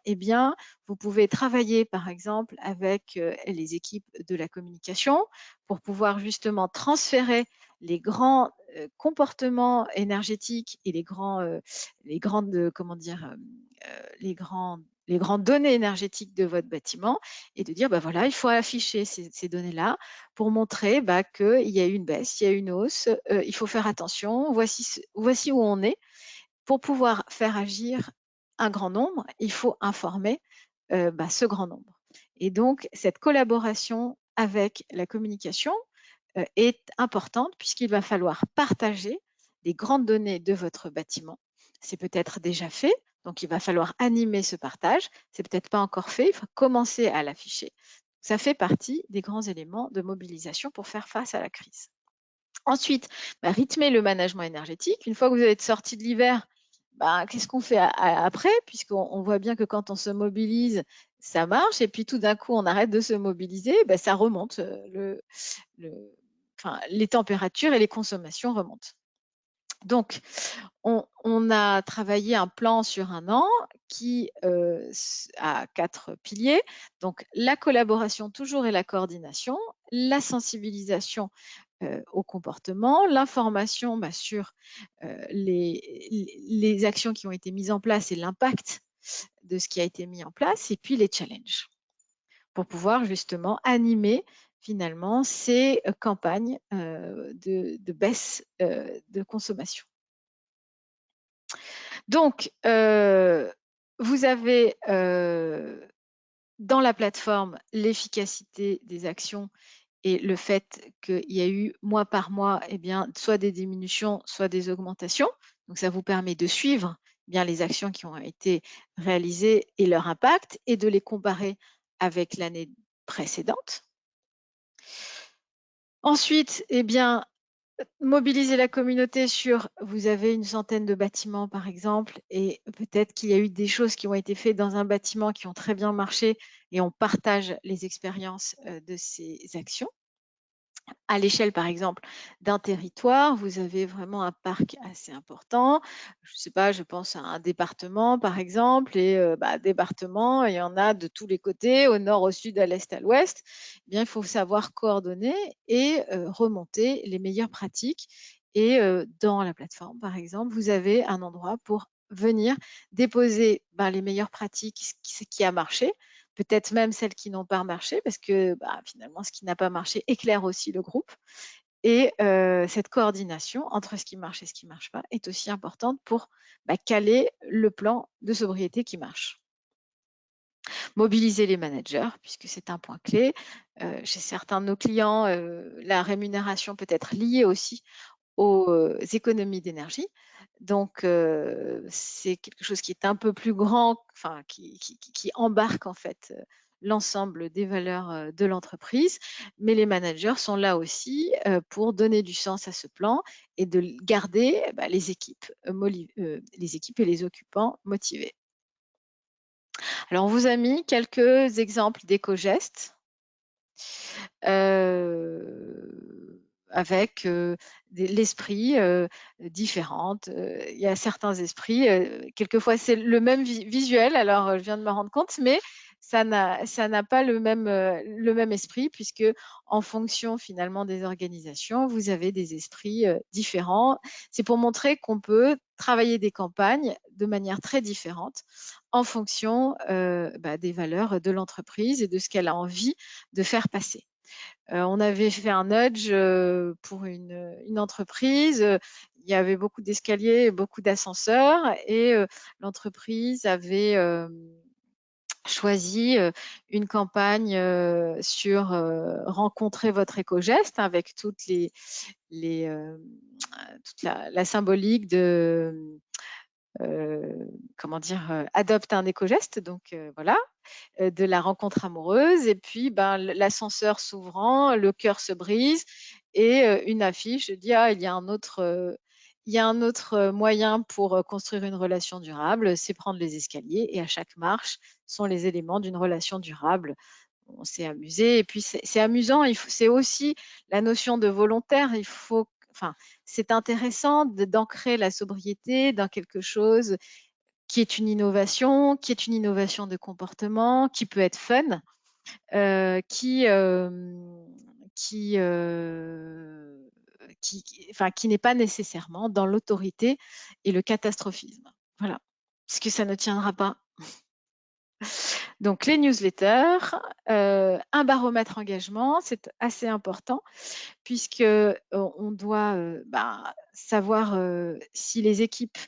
vous pouvez travailler, par exemple, avec les équipes de la communication pour pouvoir justement transférer les grands comportements énergétiques et les grandes données énergétiques de votre bâtiment et de dire, voilà, il faut afficher ces données-là pour montrer qu'il y a eu une baisse, il y a eu une hausse, il faut faire attention, voici où on est. Pour pouvoir faire agir un grand nombre, il faut informer ce grand nombre. Et donc, cette collaboration avec la communication est importante puisqu'il va falloir partager les grandes données de votre bâtiment. C'est peut-être déjà fait, donc il va falloir animer ce partage. C'est peut-être pas encore fait, il faut commencer à l'afficher. Ça fait partie des grands éléments de mobilisation pour faire face à la crise. Ensuite, rythmer le management énergétique. Une fois que vous êtes sorti de l'hiver, qu'est-ce qu'on fait après? Puisqu'on voit bien que quand on se mobilise, ça marche, et puis tout d'un coup, on arrête de se mobiliser, ça remonte. Les températures et les consommations remontent. Donc, on a travaillé un plan sur un an qui a 4 piliers. Donc, la collaboration toujours et la coordination, la sensibilisation au comportement, l'information sur les actions qui ont été mises en place et l'impact de ce qui a été mis en place, et puis les challenges, pour pouvoir justement animer finalement ces campagnes de baisse de consommation. Donc, vous avez dans la plateforme l'efficacité des actions et le fait qu'il y a eu mois par mois soit des diminutions, soit des augmentations. Donc, ça vous permet de suivre les actions qui ont été réalisées et leur impact et de les comparer avec l'année précédente. Ensuite, mobiliser la communauté sur, vous avez une centaine de bâtiments par exemple, et peut-être qu'il y a eu des choses qui ont été faites dans un bâtiment qui ont très bien marché et on partage les expériences de ces actions. À l'échelle, par exemple, d'un territoire, vous avez vraiment un parc assez important. Je ne sais pas, je pense à un département, par exemple, et département, il y en a de tous les côtés, au nord, au sud, à l'est, à l'ouest. Il faut savoir coordonner et remonter les meilleures pratiques. Et dans la plateforme, par exemple, vous avez un endroit pour venir déposer les meilleures pratiques, ce qui a marché. peut-être même celles qui n'ont pas marché, parce que finalement, ce qui n'a pas marché éclaire aussi le groupe. Et cette coordination entre ce qui marche et ce qui ne marche pas est aussi importante pour caler le plan de sobriété qui marche. Mobiliser les managers, puisque c'est un point clé. Chez certains de nos clients, la rémunération peut être liée aussi aux économies d'énergie. Donc, c'est quelque chose qui est un peu plus grand, enfin, qui embarque en fait l'ensemble des valeurs de l'entreprise. Mais les managers sont là aussi pour donner du sens à ce plan et de garder les équipes et les occupants motivés. Alors, on vous a mis quelques exemples d'éco-gestes avec l'esprit différent. Il y a certains esprits, quelquefois c'est le même visuel, alors je viens de me rendre compte, mais ça n'a pas le même esprit, puisque en fonction finalement des organisations, vous avez des esprits différents. C'est pour montrer qu'on peut travailler des campagnes de manière très différente en fonction des valeurs de l'entreprise et de ce qu'elle a envie de faire passer. On avait fait un nudge pour une entreprise. Il y avait beaucoup d'escaliers, beaucoup d'ascenseurs, et l'entreprise avait choisi une campagne sur rencontrer votre éco-geste, avec toute la symbolique de adopte un éco-geste. Donc voilà, de la rencontre amoureuse, et puis l'ascenseur s'ouvrant, le cœur se brise, et une affiche dit il y a un autre moyen pour construire une relation durable, c'est prendre les escaliers, et à chaque marche sont les éléments d'une relation durable. On s'est amusé, et puis c'est amusant. C'est aussi la notion de volontaire. C'est intéressant d'ancrer la sobriété dans quelque chose qui est une innovation de comportement, qui peut être fun, qui n'est pas nécessairement dans l'autorité et le catastrophisme. Voilà, parce que ça ne tiendra pas. Donc les newsletters, un baromètre engagement, c'est assez important, puisque on doit savoir si les équipes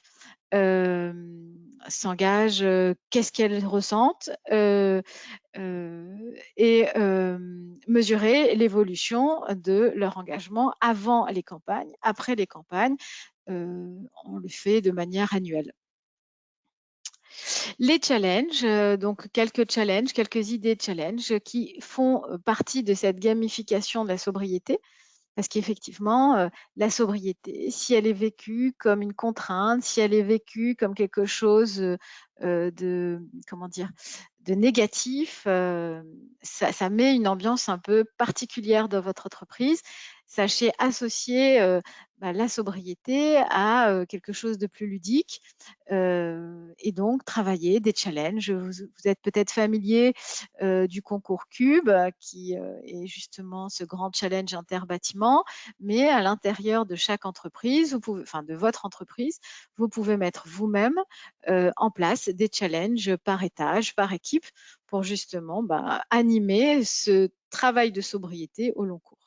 s'engagent, qu'est-ce qu'elles ressentent, et mesurer l'évolution de leur engagement avant les campagnes, après les campagnes. On le fait de manière annuelle. Les challenges, donc quelques idées de challenges qui font partie de cette gamification de la sobriété. Parce qu'effectivement, la sobriété, si elle est vécue comme une contrainte, si elle est vécue comme quelque chose de négatif, ça met une ambiance un peu particulière dans votre entreprise. Sachez associer la sobriété à quelque chose de plus ludique, et donc travailler des challenges. Vous êtes peut-être familier du concours Cube, qui est justement ce grand challenge interbâtiment, mais à l'intérieur de chaque entreprise, de votre entreprise, vous pouvez mettre vous-même en place des challenges par étage, par équipe, pour justement animer ce travail de sobriété au long cours.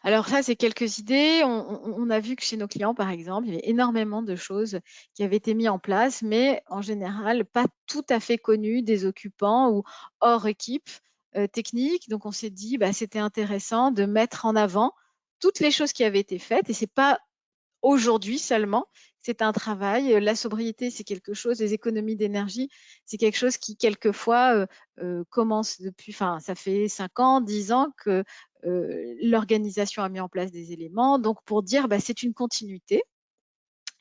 Alors ça, c'est quelques idées. On a vu que chez nos clients, par exemple, il y avait énormément de choses qui avaient été mises en place, mais en général, pas tout à fait connues des occupants ou hors équipe technique. Donc, on s'est dit, c'était intéressant de mettre en avant toutes les choses qui avaient été faites, et c'est pas aujourd'hui seulement. C'est un travail. La sobriété, c'est quelque chose. Les économies d'énergie, c'est quelque chose qui, quelquefois, commence depuis, ça fait 5 ans, 10 ans que l'organisation a mis en place des éléments. Donc, pour dire, c'est une continuité.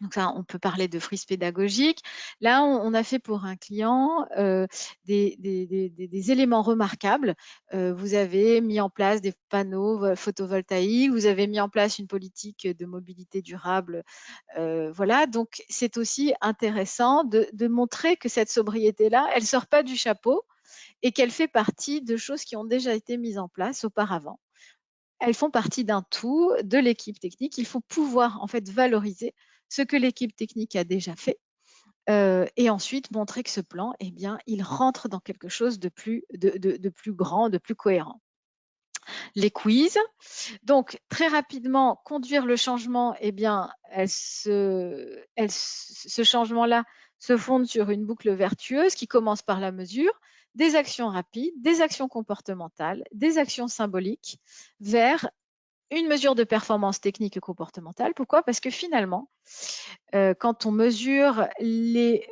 Donc ça, on peut parler de frise pédagogique. Là, on a fait pour un client des éléments remarquables. Vous avez mis en place des panneaux photovoltaïques, vous avez mis en place une politique de mobilité durable. Voilà, donc c'est aussi intéressant de montrer que cette sobriété-là, elle ne sort pas du chapeau et qu'elle fait partie de choses qui ont déjà été mises en place auparavant. Elles font partie d'un tout de l'équipe technique. Il faut pouvoir en fait valoriser ce que l'équipe technique a déjà fait, et ensuite montrer que ce plan, eh bien, il rentre dans quelque chose de plus grand, de plus cohérent. Les quiz. Donc, très rapidement, conduire le changement, eh bien, ce changement-là se fonde sur une boucle vertueuse qui commence par la mesure, des actions rapides, des actions comportementales, des actions symboliques, vers une mesure de performance technique et comportementale. Pourquoi? Parce que finalement, quand on mesure les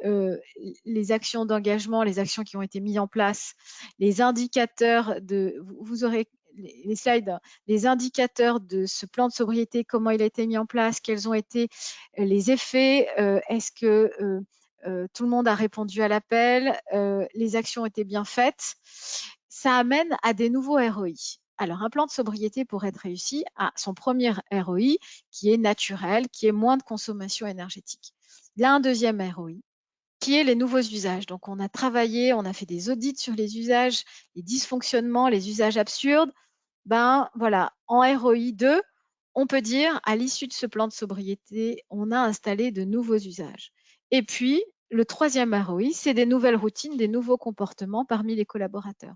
actions d'engagement, les actions qui ont été mises en place, les indicateurs vous aurez les slides, les indicateurs de ce plan de sobriété, comment il a été mis en place, quels ont été les effets, est-ce que tout le monde a répondu à l'appel, les actions ont été bien faites, ça amène à des nouveaux ROI. Alors, un plan de sobriété, pour être réussi, a son premier ROI qui est naturel, qui est moins de consommation énergétique. Il y a un deuxième ROI qui est les nouveaux usages. Donc, on a travaillé, on a fait des audits sur les usages, les dysfonctionnements, les usages absurdes. Ben voilà, en ROI 2, on peut dire, à l'issue de ce plan de sobriété, on a installé de nouveaux usages. Et puis, le troisième ROI, c'est des nouvelles routines, des nouveaux comportements parmi les collaborateurs.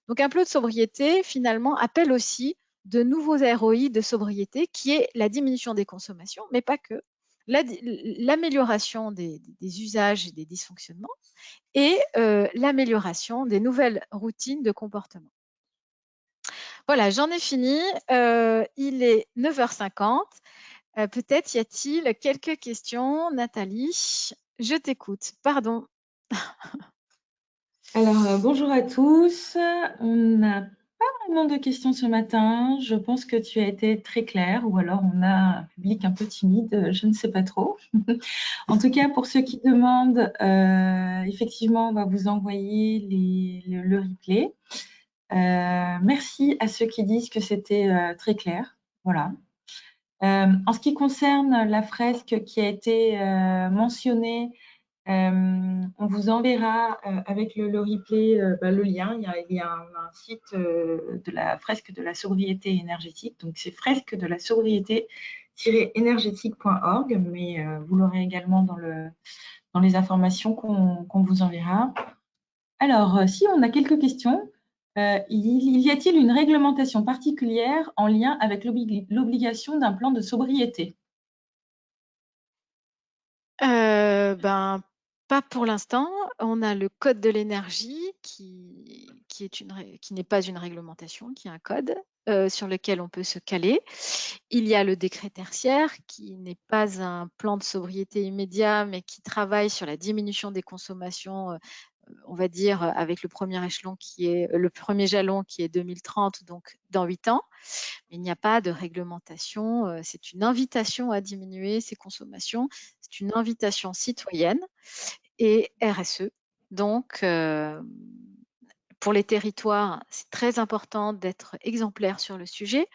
Donc, un plan de sobriété, finalement, appelle aussi de nouveaux ROI de sobriété, qui est la diminution des consommations, mais pas que, l'amélioration des usages et des dysfonctionnements, et l'amélioration des nouvelles routines de comportement. Voilà, j'en ai fini. Il est 9h50. Peut-être y a-t-il quelques questions. Nathalie, je t'écoute. Pardon. Alors, bonjour à tous. On n'a pas vraiment de questions ce matin. Je pense que tu as été très claire, ou alors on a un public un peu timide, je ne sais pas trop. En tout cas, pour ceux qui demandent, effectivement, on va vous envoyer le replay. Merci à ceux qui disent que c'était très clair. Voilà. En ce qui concerne la fresque qui a été mentionnée, on vous enverra avec le replay le lien. Il y a un site de la fresque de la sobriété énergétique. Donc, c'est fresque de la sobriété-énergétique.org, mais vous l'aurez également dans les informations qu'on vous enverra. Alors, si on a quelques questions, y a-t-il une réglementation particulière en lien avec l'obligation d'un plan de sobriété? Ben, pas pour l'instant. On a le code de l'énergie qui n'est pas une réglementation, qui est un code sur lequel on peut se caler. Il y a le décret tertiaire qui n'est pas un plan de sobriété immédiat, mais qui travaille sur la diminution des consommations, on va dire, avec le premier échelon qui est le premier jalon qui est 2030, donc dans 8 ans. Mais il n'y a pas de réglementation. C'est une invitation à diminuer ses consommations. C'est une invitation citoyenne et RSE. Donc, pour les territoires, c'est très important d'être exemplaire sur le sujet.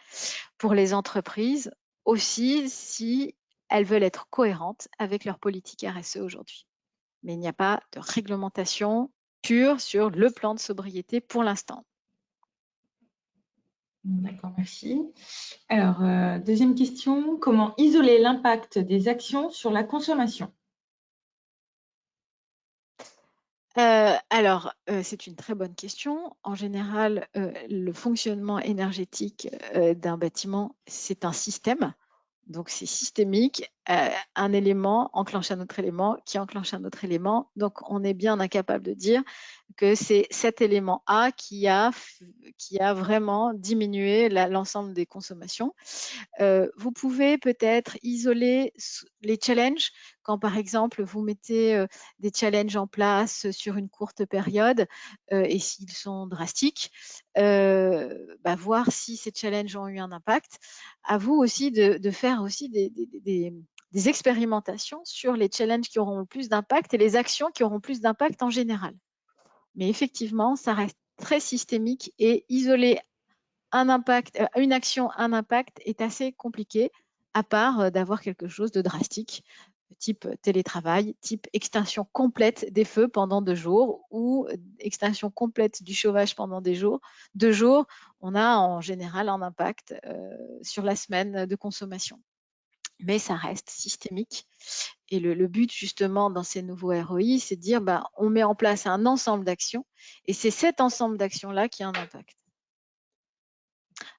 Pour les entreprises aussi, si elles veulent être cohérentes avec leur politique RSE aujourd'hui. Mais il n'y a pas de réglementation pure sur le plan de sobriété pour l'instant. D'accord, merci. Alors, deuxième question, comment isoler l'impact des actions sur la consommation? Alors, c'est une très bonne question. En général, le fonctionnement énergétique d'un bâtiment, c'est un système. Donc, c'est systémique. Un élément enclenche un autre élément qui enclenche un autre élément. Donc, on est bien incapable de dire que c'est cet élément A qui a vraiment diminué l'ensemble des consommations. Vous pouvez peut-être isoler les challenges quand, par exemple, vous mettez des challenges en place sur une courte période et s'ils sont drastiques, voir si ces challenges ont eu un impact. À vous aussi de faire aussi des expérimentations sur les challenges qui auront le plus d'impact et les actions qui auront plus d'impact en général. Mais effectivement, ça reste très systémique et isoler une action, un impact est assez compliqué, à part d'avoir quelque chose de drastique, type télétravail, type extinction complète des feux pendant 2 jours ou extinction complète du chauffage pendant 2 jours. 2 jours, on a en général un impact sur la semaine de consommation. mais ça reste systémique. Et le but, justement, dans ces nouveaux ROI, c'est de dire, on met en place un ensemble d'actions, et c'est cet ensemble d'actions-là qui a un impact.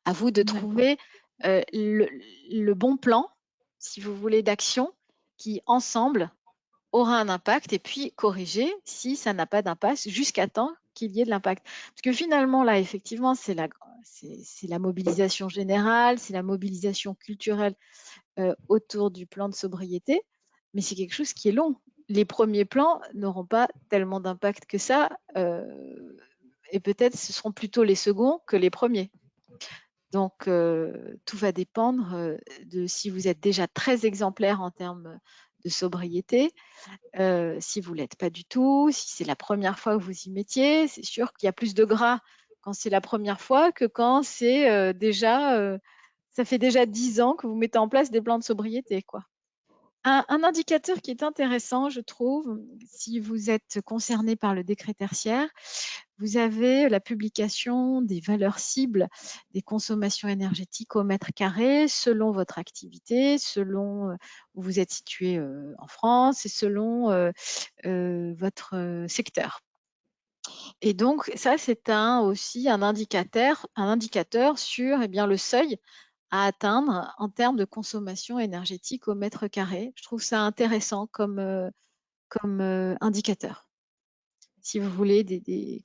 À vous de trouver le bon plan, si vous voulez, d'action qui, ensemble, aura un impact, et puis corriger si ça n'a pas d'impact jusqu'à temps qu'il y ait de l'impact. Parce que finalement, là, effectivement, c'est la mobilisation générale, c'est la mobilisation culturelle autour du plan de sobriété, mais c'est quelque chose qui est long. Les premiers plans n'auront pas tellement d'impact que ça, et peut-être ce seront plutôt les seconds que les premiers. Donc, tout va dépendre de si vous êtes déjà très exemplaire en termes de sobriété, si vous ne l'êtes pas du tout, si c'est la première fois que vous y mettiez. C'est sûr qu'il y a plus de gras quand c'est la première fois que quand c'est ça fait déjà 10 ans que vous mettez en place des plans de sobriété, quoi. Un indicateur qui est intéressant, je trouve, si vous êtes concerné par le décret tertiaire, vous avez la publication des valeurs cibles des consommations énergétiques au mètre carré selon votre activité, selon où vous êtes situé en France et selon votre secteur. Et donc, ça, c'est aussi un indicateur sur le seuil à atteindre en termes de consommation énergétique au mètre carré. Je trouve ça intéressant comme indicateur. Si vous voulez des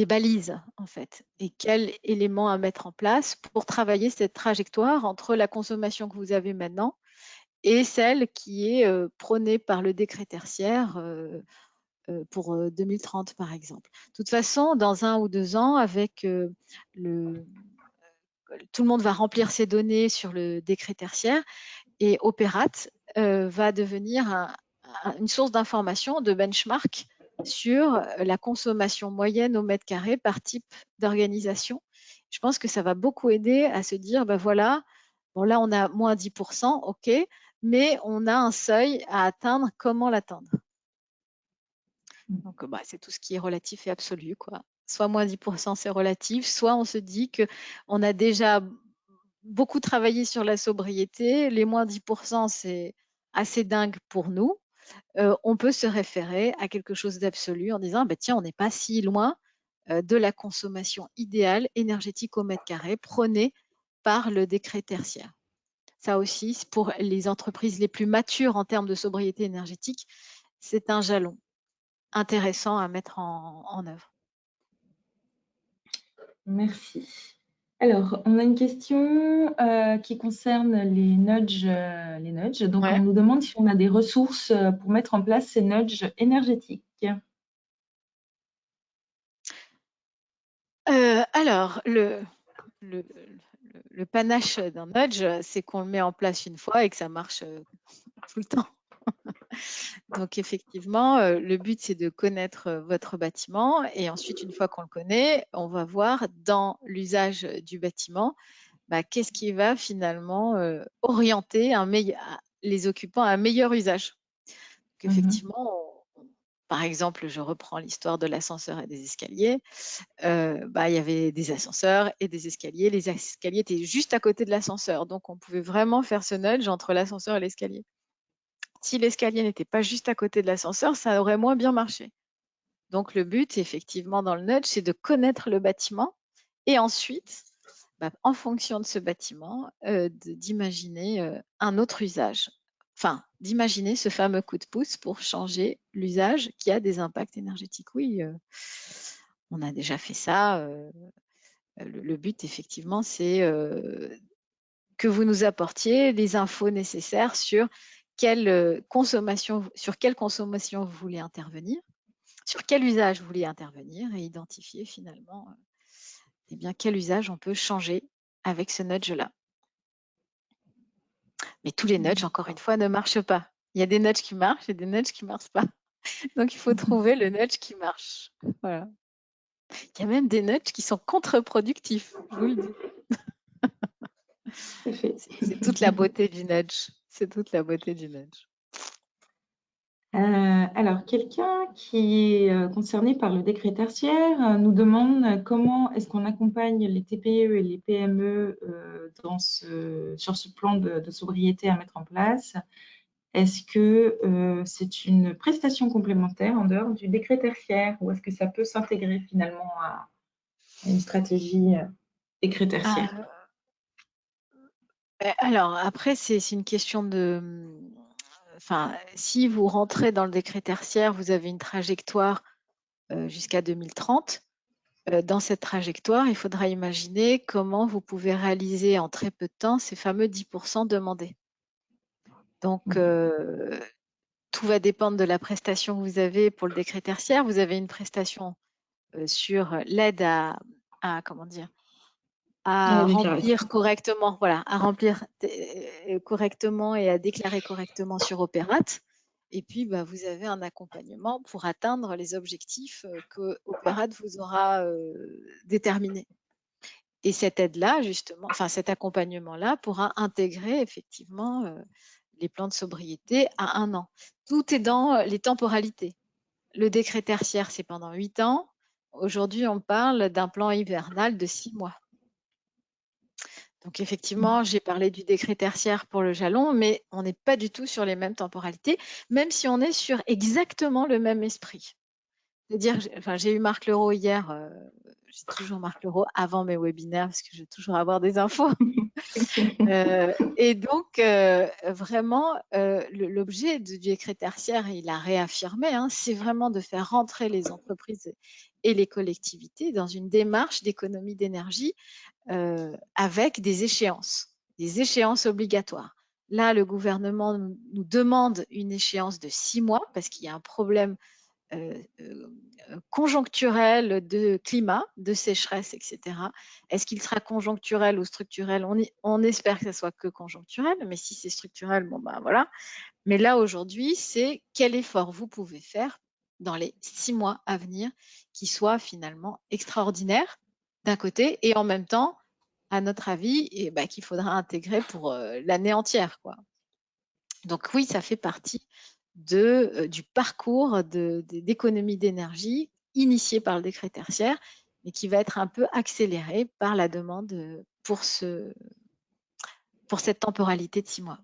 balises, en fait, et quels éléments à mettre en place pour travailler cette trajectoire entre la consommation que vous avez maintenant et celle qui est prônée par le décret tertiaire pour 2030, par exemple. De toute façon, dans 1 ou 2 ans, avec tout le monde va remplir ses données sur le décret tertiaire, et Opérate va devenir une source d'information, de benchmark sur la consommation moyenne au mètre carré par type d'organisation. Je pense que ça va beaucoup aider à se dire, voilà, bon là on a moins 10%, ok, mais on a un seuil à atteindre, comment l'atteindre? Donc c'est tout ce qui est relatif et absolu, quoi. Soit moins 10% c'est relatif, soit on se dit qu'on a déjà beaucoup travaillé sur la sobriété, les moins 10% c'est assez dingue pour nous. On peut se référer à quelque chose d'absolu en disant, tiens, on n'est pas si loin de la consommation idéale énergétique au mètre carré prônée par le décret tertiaire. Ça aussi, pour les entreprises les plus matures en termes de sobriété énergétique, c'est un jalon intéressant à mettre en œuvre. Merci. Alors, on a une question qui concerne les nudges. Donc, on nous demande si on a des ressources pour mettre en place ces nudges énergétiques. Alors, le panache d'un nudge, c'est qu'on le met en place une fois et que ça marche tout le temps. Donc, effectivement, le but, c'est de connaître votre bâtiment, et ensuite, une fois qu'on le connaît, on va voir dans l'usage du bâtiment, qu'est-ce qui va finalement orienter les occupants à un meilleur usage. Donc, effectivement, par exemple, je reprends l'histoire de l'ascenseur et des escaliers. Il y avait des ascenseurs et des escaliers. Les escaliers étaient juste à côté de l'ascenseur, donc on pouvait vraiment faire ce nudge entre l'ascenseur et l'escalier. Si l'escalier n'était pas juste à côté de l'ascenseur, ça aurait moins bien marché. Donc le but, effectivement, dans le nudge, c'est de connaître le bâtiment et ensuite, en fonction de ce bâtiment, d'imaginer un autre usage. Enfin, d'imaginer ce fameux coup de pouce pour changer l'usage qui a des impacts énergétiques. Oui, on a déjà fait ça. Le but, effectivement, c'est que vous nous apportiez les infos nécessaires sur quelle consommation vous voulez intervenir, sur quel usage vous voulez intervenir, et identifier finalement quel usage on peut changer avec ce nudge-là. Mais tous les nudges, encore une fois, ne marchent pas. Il y a des nudges qui marchent et des nudges qui ne marchent pas. Donc, il faut trouver le nudge qui marche. Voilà. Il y a même des nudges qui sont contre-productifs, je vous le dis. C'est toute la beauté du nudge. C'est toute la beauté du nudge. Alors, quelqu'un qui est concerné par le décret tertiaire nous demande comment est-ce qu'on accompagne les TPE et les PME sur ce plan de sobriété à mettre en place. Est-ce que c'est une prestation complémentaire en dehors du décret tertiaire ou est-ce que ça peut s'intégrer finalement à une stratégie décret tertiaire? Alors après, c'est une question de... Enfin, si vous rentrez dans le décret tertiaire, vous avez une trajectoire jusqu'à 2030. Dans cette trajectoire, il faudra imaginer comment vous pouvez réaliser en très peu de temps ces fameux 10% demandés. Donc, tout va dépendre de la prestation que vous avez pour le décret tertiaire. Vous avez une prestation sur l'aide comment dire, La à déclaration. remplir correctement, voilà, à remplir correctement et à déclarer correctement sur Opérate. Et puis, bah, vous avez un accompagnement pour atteindre les objectifs que Opérate vous aura déterminés. Et cette aide-là, justement, enfin cet accompagnement-là pourra intégrer effectivement les plans de sobriété à 1 an. Tout est dans les temporalités. Le décret tertiaire, c'est pendant 8 ans. Aujourd'hui, on parle d'un plan hivernal de 6 mois. Donc effectivement, j'ai parlé du décret tertiaire pour le jalon, mais on n'est pas du tout sur les mêmes temporalités, même si on est sur exactement le même esprit. C'est-à-dire, j'ai eu Marc Leroux hier, j'ai toujours Marc Leroux avant mes webinaires parce que je veux toujours avoir des infos. Et donc, vraiment, l'objet du décret tertiaire, il a réaffirmé, hein, c'est vraiment de faire rentrer les entreprises et les collectivités dans une démarche d'économie d'énergie avec des échéances obligatoires. Là, le gouvernement nous demande une échéance de 6 mois parce qu'il y a un problème conjoncturel de climat, de sécheresse, etc. Est-ce qu'il sera conjoncturel ou structurel? On espère que ce soit que conjoncturel, mais si c'est structurel, bon ben voilà. Mais là, aujourd'hui, c'est quel effort vous pouvez faire dans les 6 mois à venir qui soit finalement extraordinaire d'un côté et en même temps, à notre avis, et ben, qu'il faudra intégrer pour l'année entière, quoi. Donc oui, ça fait partie du parcours d'économie d'énergie initié par le décret tertiaire, mais qui va être un peu accéléré par la demande pour cette temporalité de 6 mois.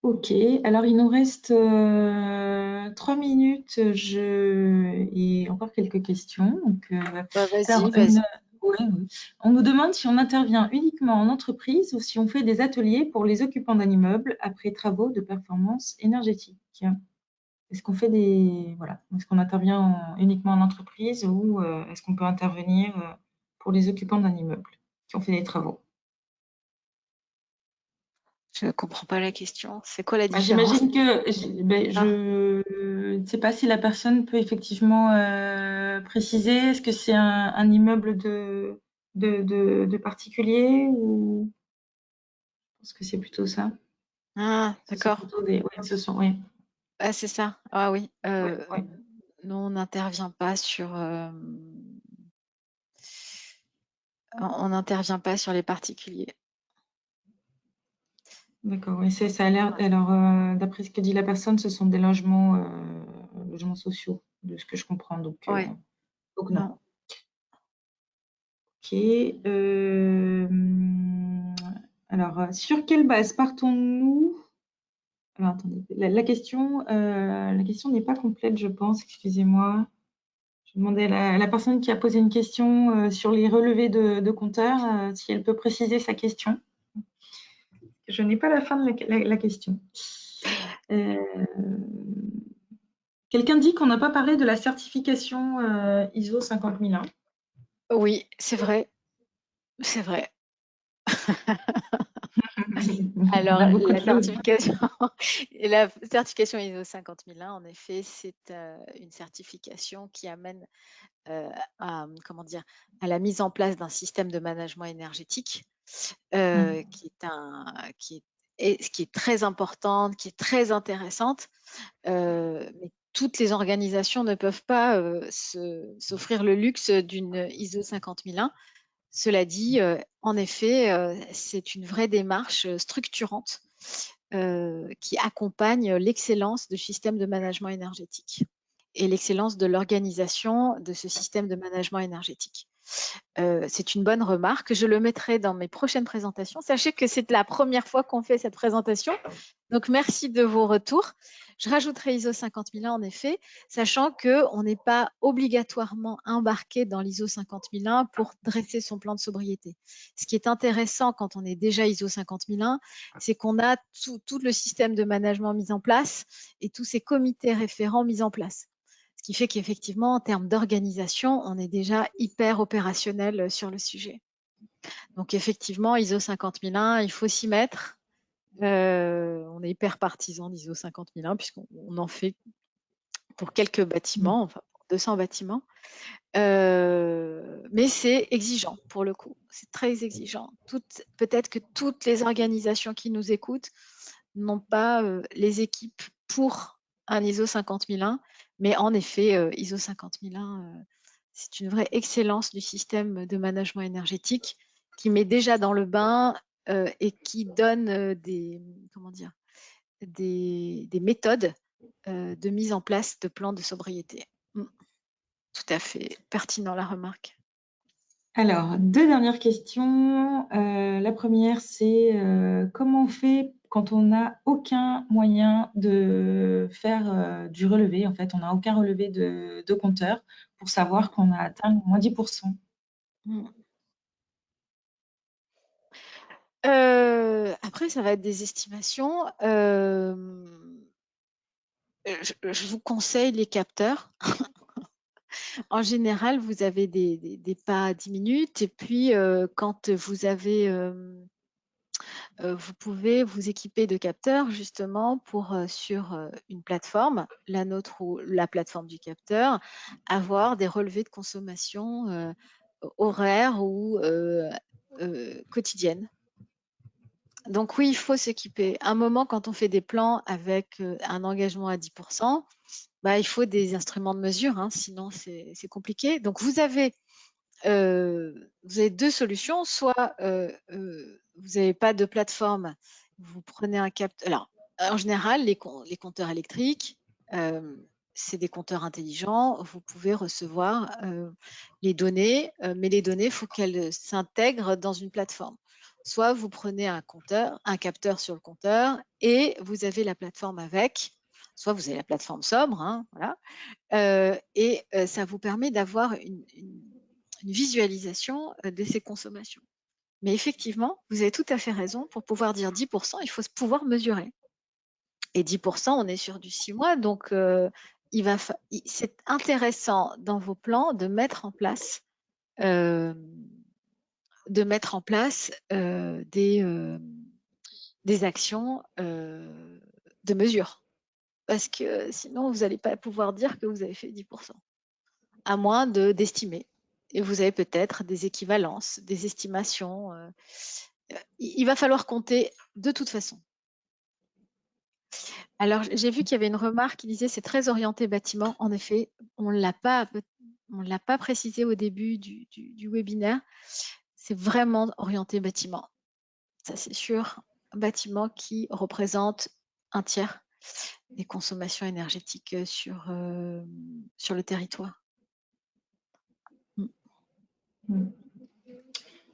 Ok, alors il nous reste 3 minutes et encore quelques questions. Donc, Bah, alors, vas-y. ouais. On nous demande si on intervient uniquement en entreprise ou si on fait des ateliers pour les occupants d'un immeuble après travaux de performance énergétique. Est-ce qu'on fait est-ce qu'on intervient uniquement en entreprise ou est-ce qu'on peut intervenir pour les occupants d'un immeuble qui ont fait des travaux? Je ne comprends pas la question. C'est quoi la Bah, différence? j'imagine que je ne sais pas si la personne peut effectivement préciser. Est-ce que c'est un immeuble de particulier ou je pense que c'est plutôt ça. Ah, Ce sont d'accord. plutôt des. Oui, ce sont. Oui. Ah, c'est ça. Ah oui. Ouais, ouais. Nous, on n'intervient pas sur les particuliers. D'accord. Oui, ça a l'air. Alors, d'après ce que dit la personne, ce sont des logements sociaux, de ce que je comprends. Donc Ouais, non. non. Ok. Alors, sur quelle base partons-nous? Alors, attendez, la question n'est pas complète, je pense, excusez-moi. Je demandais à la personne qui a posé une question sur les relevés de compteurs, si elle peut préciser sa question. Je n'ai pas la fin de la question. Quelqu'un dit qu'on n'a pas parlé de la certification ISO 50001. Oui, c'est vrai. C'est vrai. On Alors, a beaucoup de choses. la certification ISO 50001, en effet, c'est une certification qui amène comment dire, à la mise en place d'un système de management énergétique qui est très importante, qui est très intéressante. Mais toutes les organisations ne peuvent pas s'offrir le luxe d'une ISO 50001. Cela dit, en effet, c'est une vraie démarche structurante qui accompagne l'excellence du système de management énergétique et l'excellence de l'organisation de ce système de management énergétique. C'est une bonne remarque. Je le mettrai dans mes prochaines présentations. Sachez que c'est la première fois qu'on fait cette présentation. Donc, merci de vos retours. Je rajouterai ISO 50001 en effet, sachant qu'on n'est pas obligatoirement embarqué dans l'ISO 50001 pour dresser son plan de sobriété. Ce qui est intéressant quand on est déjà ISO 50001, c'est qu'on a tout le système de management mis en place et tous ces comités référents mis en place. Ce qui fait qu'effectivement, en termes d'organisation, on est déjà hyper opérationnel sur le sujet. Donc effectivement, ISO 50001, il faut s'y mettre. On est hyper partisan d'ISO 50001 puisqu'on en fait pour quelques bâtiments, enfin pour 200 bâtiments. Mais c'est exigeant pour le coup, c'est très exigeant. Peut-être que toutes les organisations qui nous écoutent n'ont pas les équipes pour un ISO 50001, mais en effet, ISO 50001, c'est une vraie excellence du système de management énergétique qui met déjà dans le bain et qui donne des méthodes de mise en place de plans de sobriété. Tout à fait pertinent la remarque. Alors, 2 dernières questions. La première, c'est comment on fait quand on n'a aucun moyen de faire du relevé? En fait, on n'a aucun relevé de compteur pour savoir qu'on a atteint moins 10%. Après, ça va être des estimations. Je vous conseille les capteurs. En général, vous avez des pas à 10 minutes et puis quand vous avez, vous pouvez vous équiper de capteurs justement pour sur une plateforme, la nôtre ou la plateforme du capteur, avoir des relevés de consommation horaires ou quotidiennes. Donc oui, il faut s'équiper. À un moment, quand on fait des plans avec un engagement à 10%, bah, il faut des instruments de mesure, hein, sinon c'est compliqué. Donc vous avez 2 solutions. Soit vous n'avez pas de plateforme, vous prenez un capteur. Alors, en général, les compteurs électriques, c'est des compteurs intelligents. Vous pouvez recevoir les données, mais les données, il faut qu'elles s'intègrent dans une plateforme. Soit vous prenez un capteur sur le compteur et vous avez la plateforme avec. Soit vous avez la plateforme sobre, hein, voilà. Et ça vous permet d'avoir une visualisation de ces consommations. Mais effectivement, vous avez tout à fait raison, pour pouvoir dire 10%, il faut pouvoir mesurer. Et 10%, on est sur du 6 mois, donc c'est intéressant dans vos plans de mettre en place des actions de mesure. Parce que sinon, vous n'allez pas pouvoir dire que vous avez fait 10%, à moins d'estimer. Et vous avez peut-être des équivalences, des estimations. Il va falloir compter de toute façon. Alors, j'ai vu qu'il y avait une remarque qui disait c'est très orienté bâtiment. En effet, on ne l'a pas précisé au début du webinaire. C'est vraiment orienté bâtiment. Ça, c'est sûr. Un bâtiment qui représente un tiers des consommations énergétiques sur le territoire.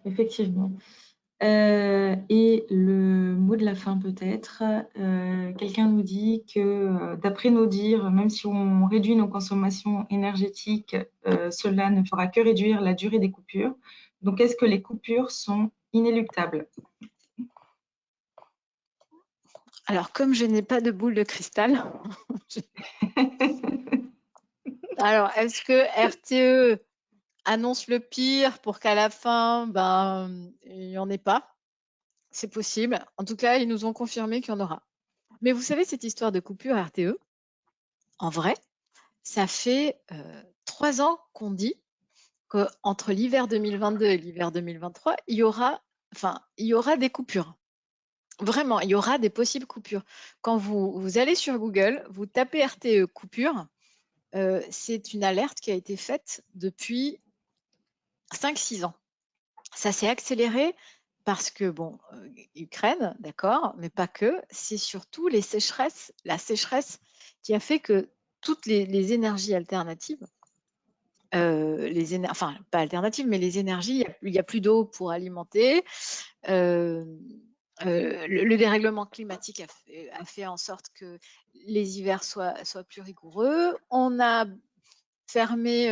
Effectivement. Et le mot de la fin peut-être, quelqu'un nous dit que d'après nos dires, même si on réduit nos consommations énergétiques, cela ne fera que réduire la durée des coupures. Donc, est-ce que les coupures sont inéluctables? Alors, comme je n'ai pas de boule de cristal, alors est-ce que RTE annonce le pire pour qu'à la fin, il n'y en ait pas? C'est possible. En tout cas, ils nous ont confirmé qu'il y en aura. Mais vous savez, cette histoire de coupure RTE, en vrai, ça fait 3 ans qu'on dit qu'entre l'hiver 2022 et l'hiver 2023, il y aura des coupures. Vraiment, il y aura des possibles coupures. Quand vous allez sur Google, vous tapez RTE coupure, c'est une alerte qui a été faite depuis 5-6 ans. Ça s'est accéléré parce que, bon, Ukraine, d'accord, mais pas que, c'est surtout la sécheresse qui a fait que toutes les énergies alternatives, enfin, pas alternatives, mais les énergies, il n'y a plus d'eau pour alimenter. Le dérèglement climatique a fait en sorte que les hivers soient plus rigoureux. On a fermé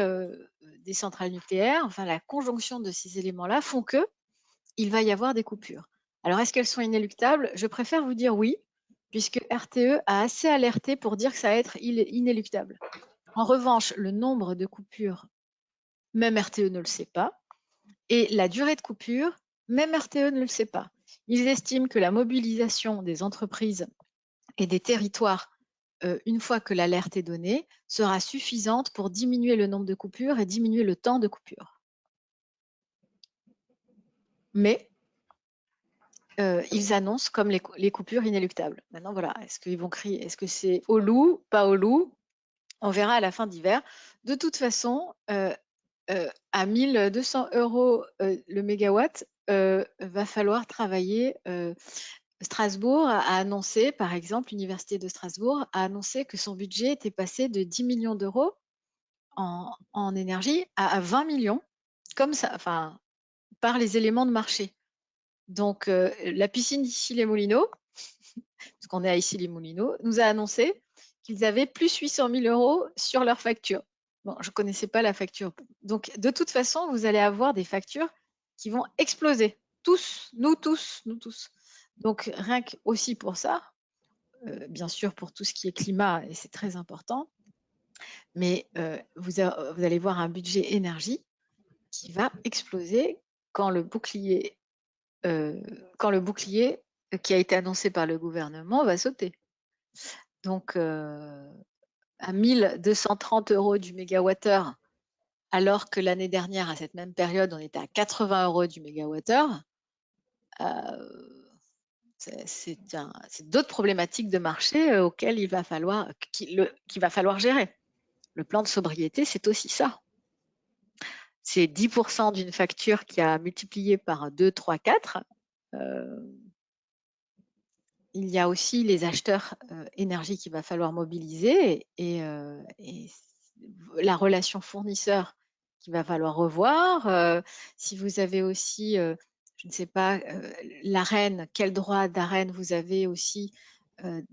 des centrales nucléaires. Enfin, la conjonction de ces éléments-là font que il va y avoir des coupures. Alors, est-ce qu'elles sont inéluctables? Je préfère vous dire oui, puisque RTE a assez alerté pour dire que ça va être inéluctable. En revanche, le nombre de coupures, même RTE ne le sait pas. Et la durée de coupure, même RTE ne le sait pas. Ils estiment que la mobilisation des entreprises et des territoires, une fois que l'alerte est donnée, sera suffisante pour diminuer le nombre de coupures et diminuer le temps de coupure. Mais ils annoncent comme les coupures inéluctables. Maintenant, voilà, est-ce qu'ils vont crier? Est-ce que c'est au loup, pas au loup? On verra à la fin d'hiver. De toute façon, à 1 200 € le mégawatt, va falloir travailler. Strasbourg a annoncé, par exemple, l'Université de Strasbourg a annoncé que son budget était passé de 10 millions d'euros en énergie à 20 millions, comme ça, enfin, par les éléments de marché. Donc, la piscine d'Issy-les-Moulineaux, parce qu'on est à Issy-les-Moulineaux, nous a annoncé qu'ils avaient plus 800 000 € sur leur facture. Bon, je ne connaissais pas la facture. Donc, de toute façon, vous allez avoir des factures qui vont exploser. Tous, nous tous, nous tous. Donc, rien que aussi pour ça, bien sûr pour tout ce qui est climat, et c'est très important, mais vous allez voir un budget énergie qui va exploser quand le bouclier qui a été annoncé par le gouvernement va sauter. Donc, à 1 230 € du mégawattheure, alors que l'année dernière, à cette même période, on était à 80 € du mégawattheure, c'est d'autres problématiques de marché auxquelles il va falloir, qu'il va falloir gérer. Le plan de sobriété, c'est aussi ça. C'est 10% d'une facture qui a multiplié par 2, 3, 4. Il y a aussi les acheteurs énergie qu'il va falloir mobiliser et la relation fournisseur qu'il va falloir revoir. Si vous avez aussi, je ne sais pas, l'Arenh, quel droit d'Arenh vous avez aussi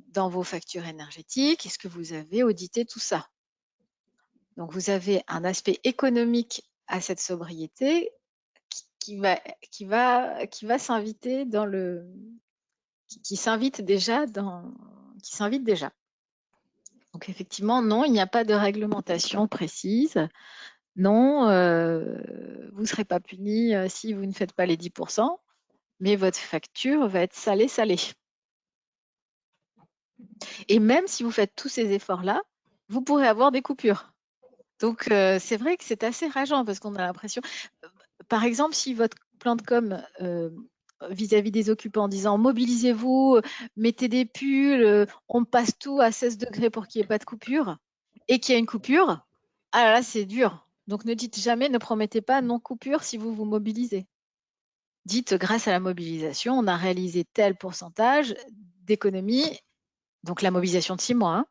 dans vos factures énergétiques? Est-ce que vous avez audité tout ça? Donc, vous avez un aspect économique à cette sobriété qui va s'inviter dans le... qui s'invite déjà. Donc, effectivement, non, il n'y a pas de réglementation précise. Non, vous ne serez pas puni si vous ne faites pas les 10%, mais votre facture va être salée. Et même si vous faites tous ces efforts-là, vous pourrez avoir des coupures. Donc, c'est vrai que c'est assez rageant parce qu'on a l'impression... Par exemple, si votre plan de com vis-à-vis des occupants en disant mobilisez-vous, mettez des pulls, on passe tout à 16 degrés pour qu'il n'y ait pas de coupure, et qu'il y a une coupure, ah là, c'est dur. Donc ne dites jamais, ne promettez pas non coupure si vous vous mobilisez. Dites grâce à la mobilisation, on a réalisé tel pourcentage d'économie, donc la mobilisation de 6 mois, hein,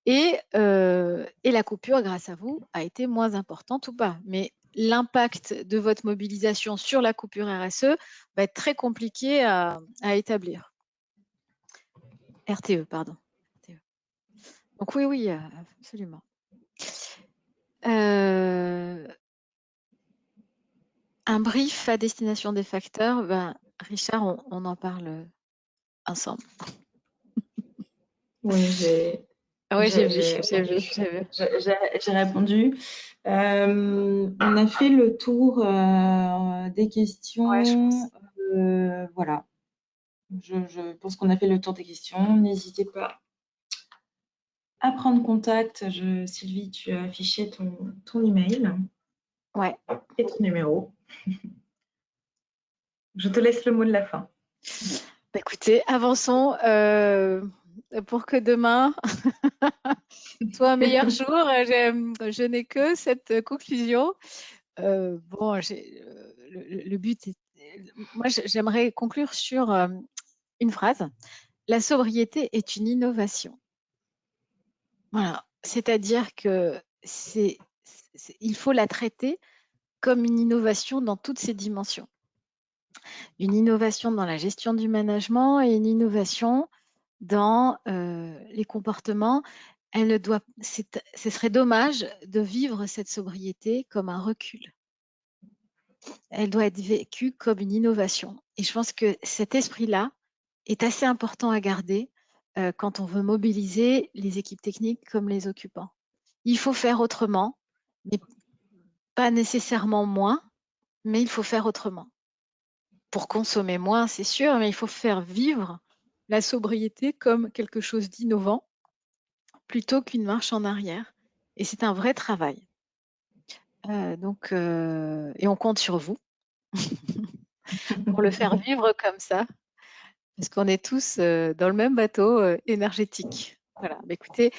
et la coupure, grâce à vous, a été moins importante ou pas. Mais l'impact de votre mobilisation sur la coupure RSE va être très compliqué à établir. RTE, pardon. RTE. Donc oui, absolument. Un brief à destination des facteurs, ben, Richard, on en parle ensemble. Oui, j'ai répondu. On a fait le tour des questions. Ouais, je pense. Voilà. Je pense qu'on a fait le tour des questions. N'hésitez pas à prendre contact. Sylvie, tu as affiché ton email. Ouais. Et ton numéro. Je te laisse le mot de la fin. Bah, écoutez, avançons pour que demain soit un meilleur jour. Je n'ai que cette conclusion. Bon, le but moi, j'aimerais conclure sur une phrase. La sobriété est une innovation. Voilà. C'est-à-dire que il faut la traiter comme une innovation dans toutes ses dimensions. Une innovation dans la gestion du management et une innovation dans les comportements. Ce serait dommage de vivre cette sobriété comme un recul. Elle doit être vécue comme une innovation. Et je pense que cet esprit-là est assez important à garder quand on veut mobiliser les équipes techniques comme les occupants. Il faut faire autrement, mais pas nécessairement moins, mais il faut faire autrement. Pour consommer moins, c'est sûr, mais il faut faire vivre la sobriété comme quelque chose d'innovant plutôt qu'une marche en arrière. Et c'est un vrai travail. Et on compte sur vous pour le faire vivre comme ça, parce qu'on est tous dans le même bateau énergétique. Voilà. Mais écoutez,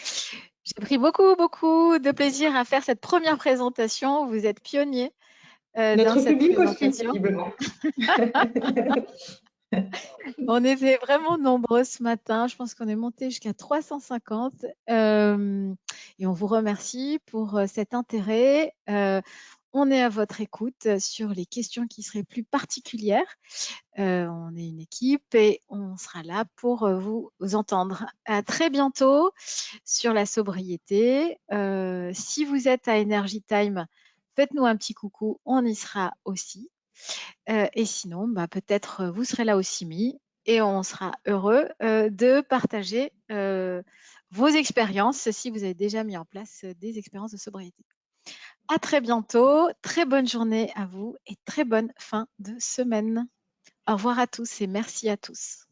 j'ai pris beaucoup, beaucoup de plaisir à faire cette première présentation. Vous êtes pionniers dans Notre cette public aussi, présentation. visiblement. On était vraiment nombreux ce matin. Je pense qu'on est monté jusqu'à 350. Et on vous remercie pour cet intérêt. On est à votre écoute sur les questions qui seraient plus particulières. On est une équipe et on sera là pour vous entendre. À très bientôt sur la sobriété. Si vous êtes à Energy Time, faites-nous un petit coucou. On y sera aussi. Et sinon, peut-être vous serez là aussi, mis et on sera heureux de partager vos expériences si vous avez déjà mis en place des expériences de sobriété. À très bientôt, très bonne journée à vous et très bonne fin de semaine. Au revoir à tous et merci à tous.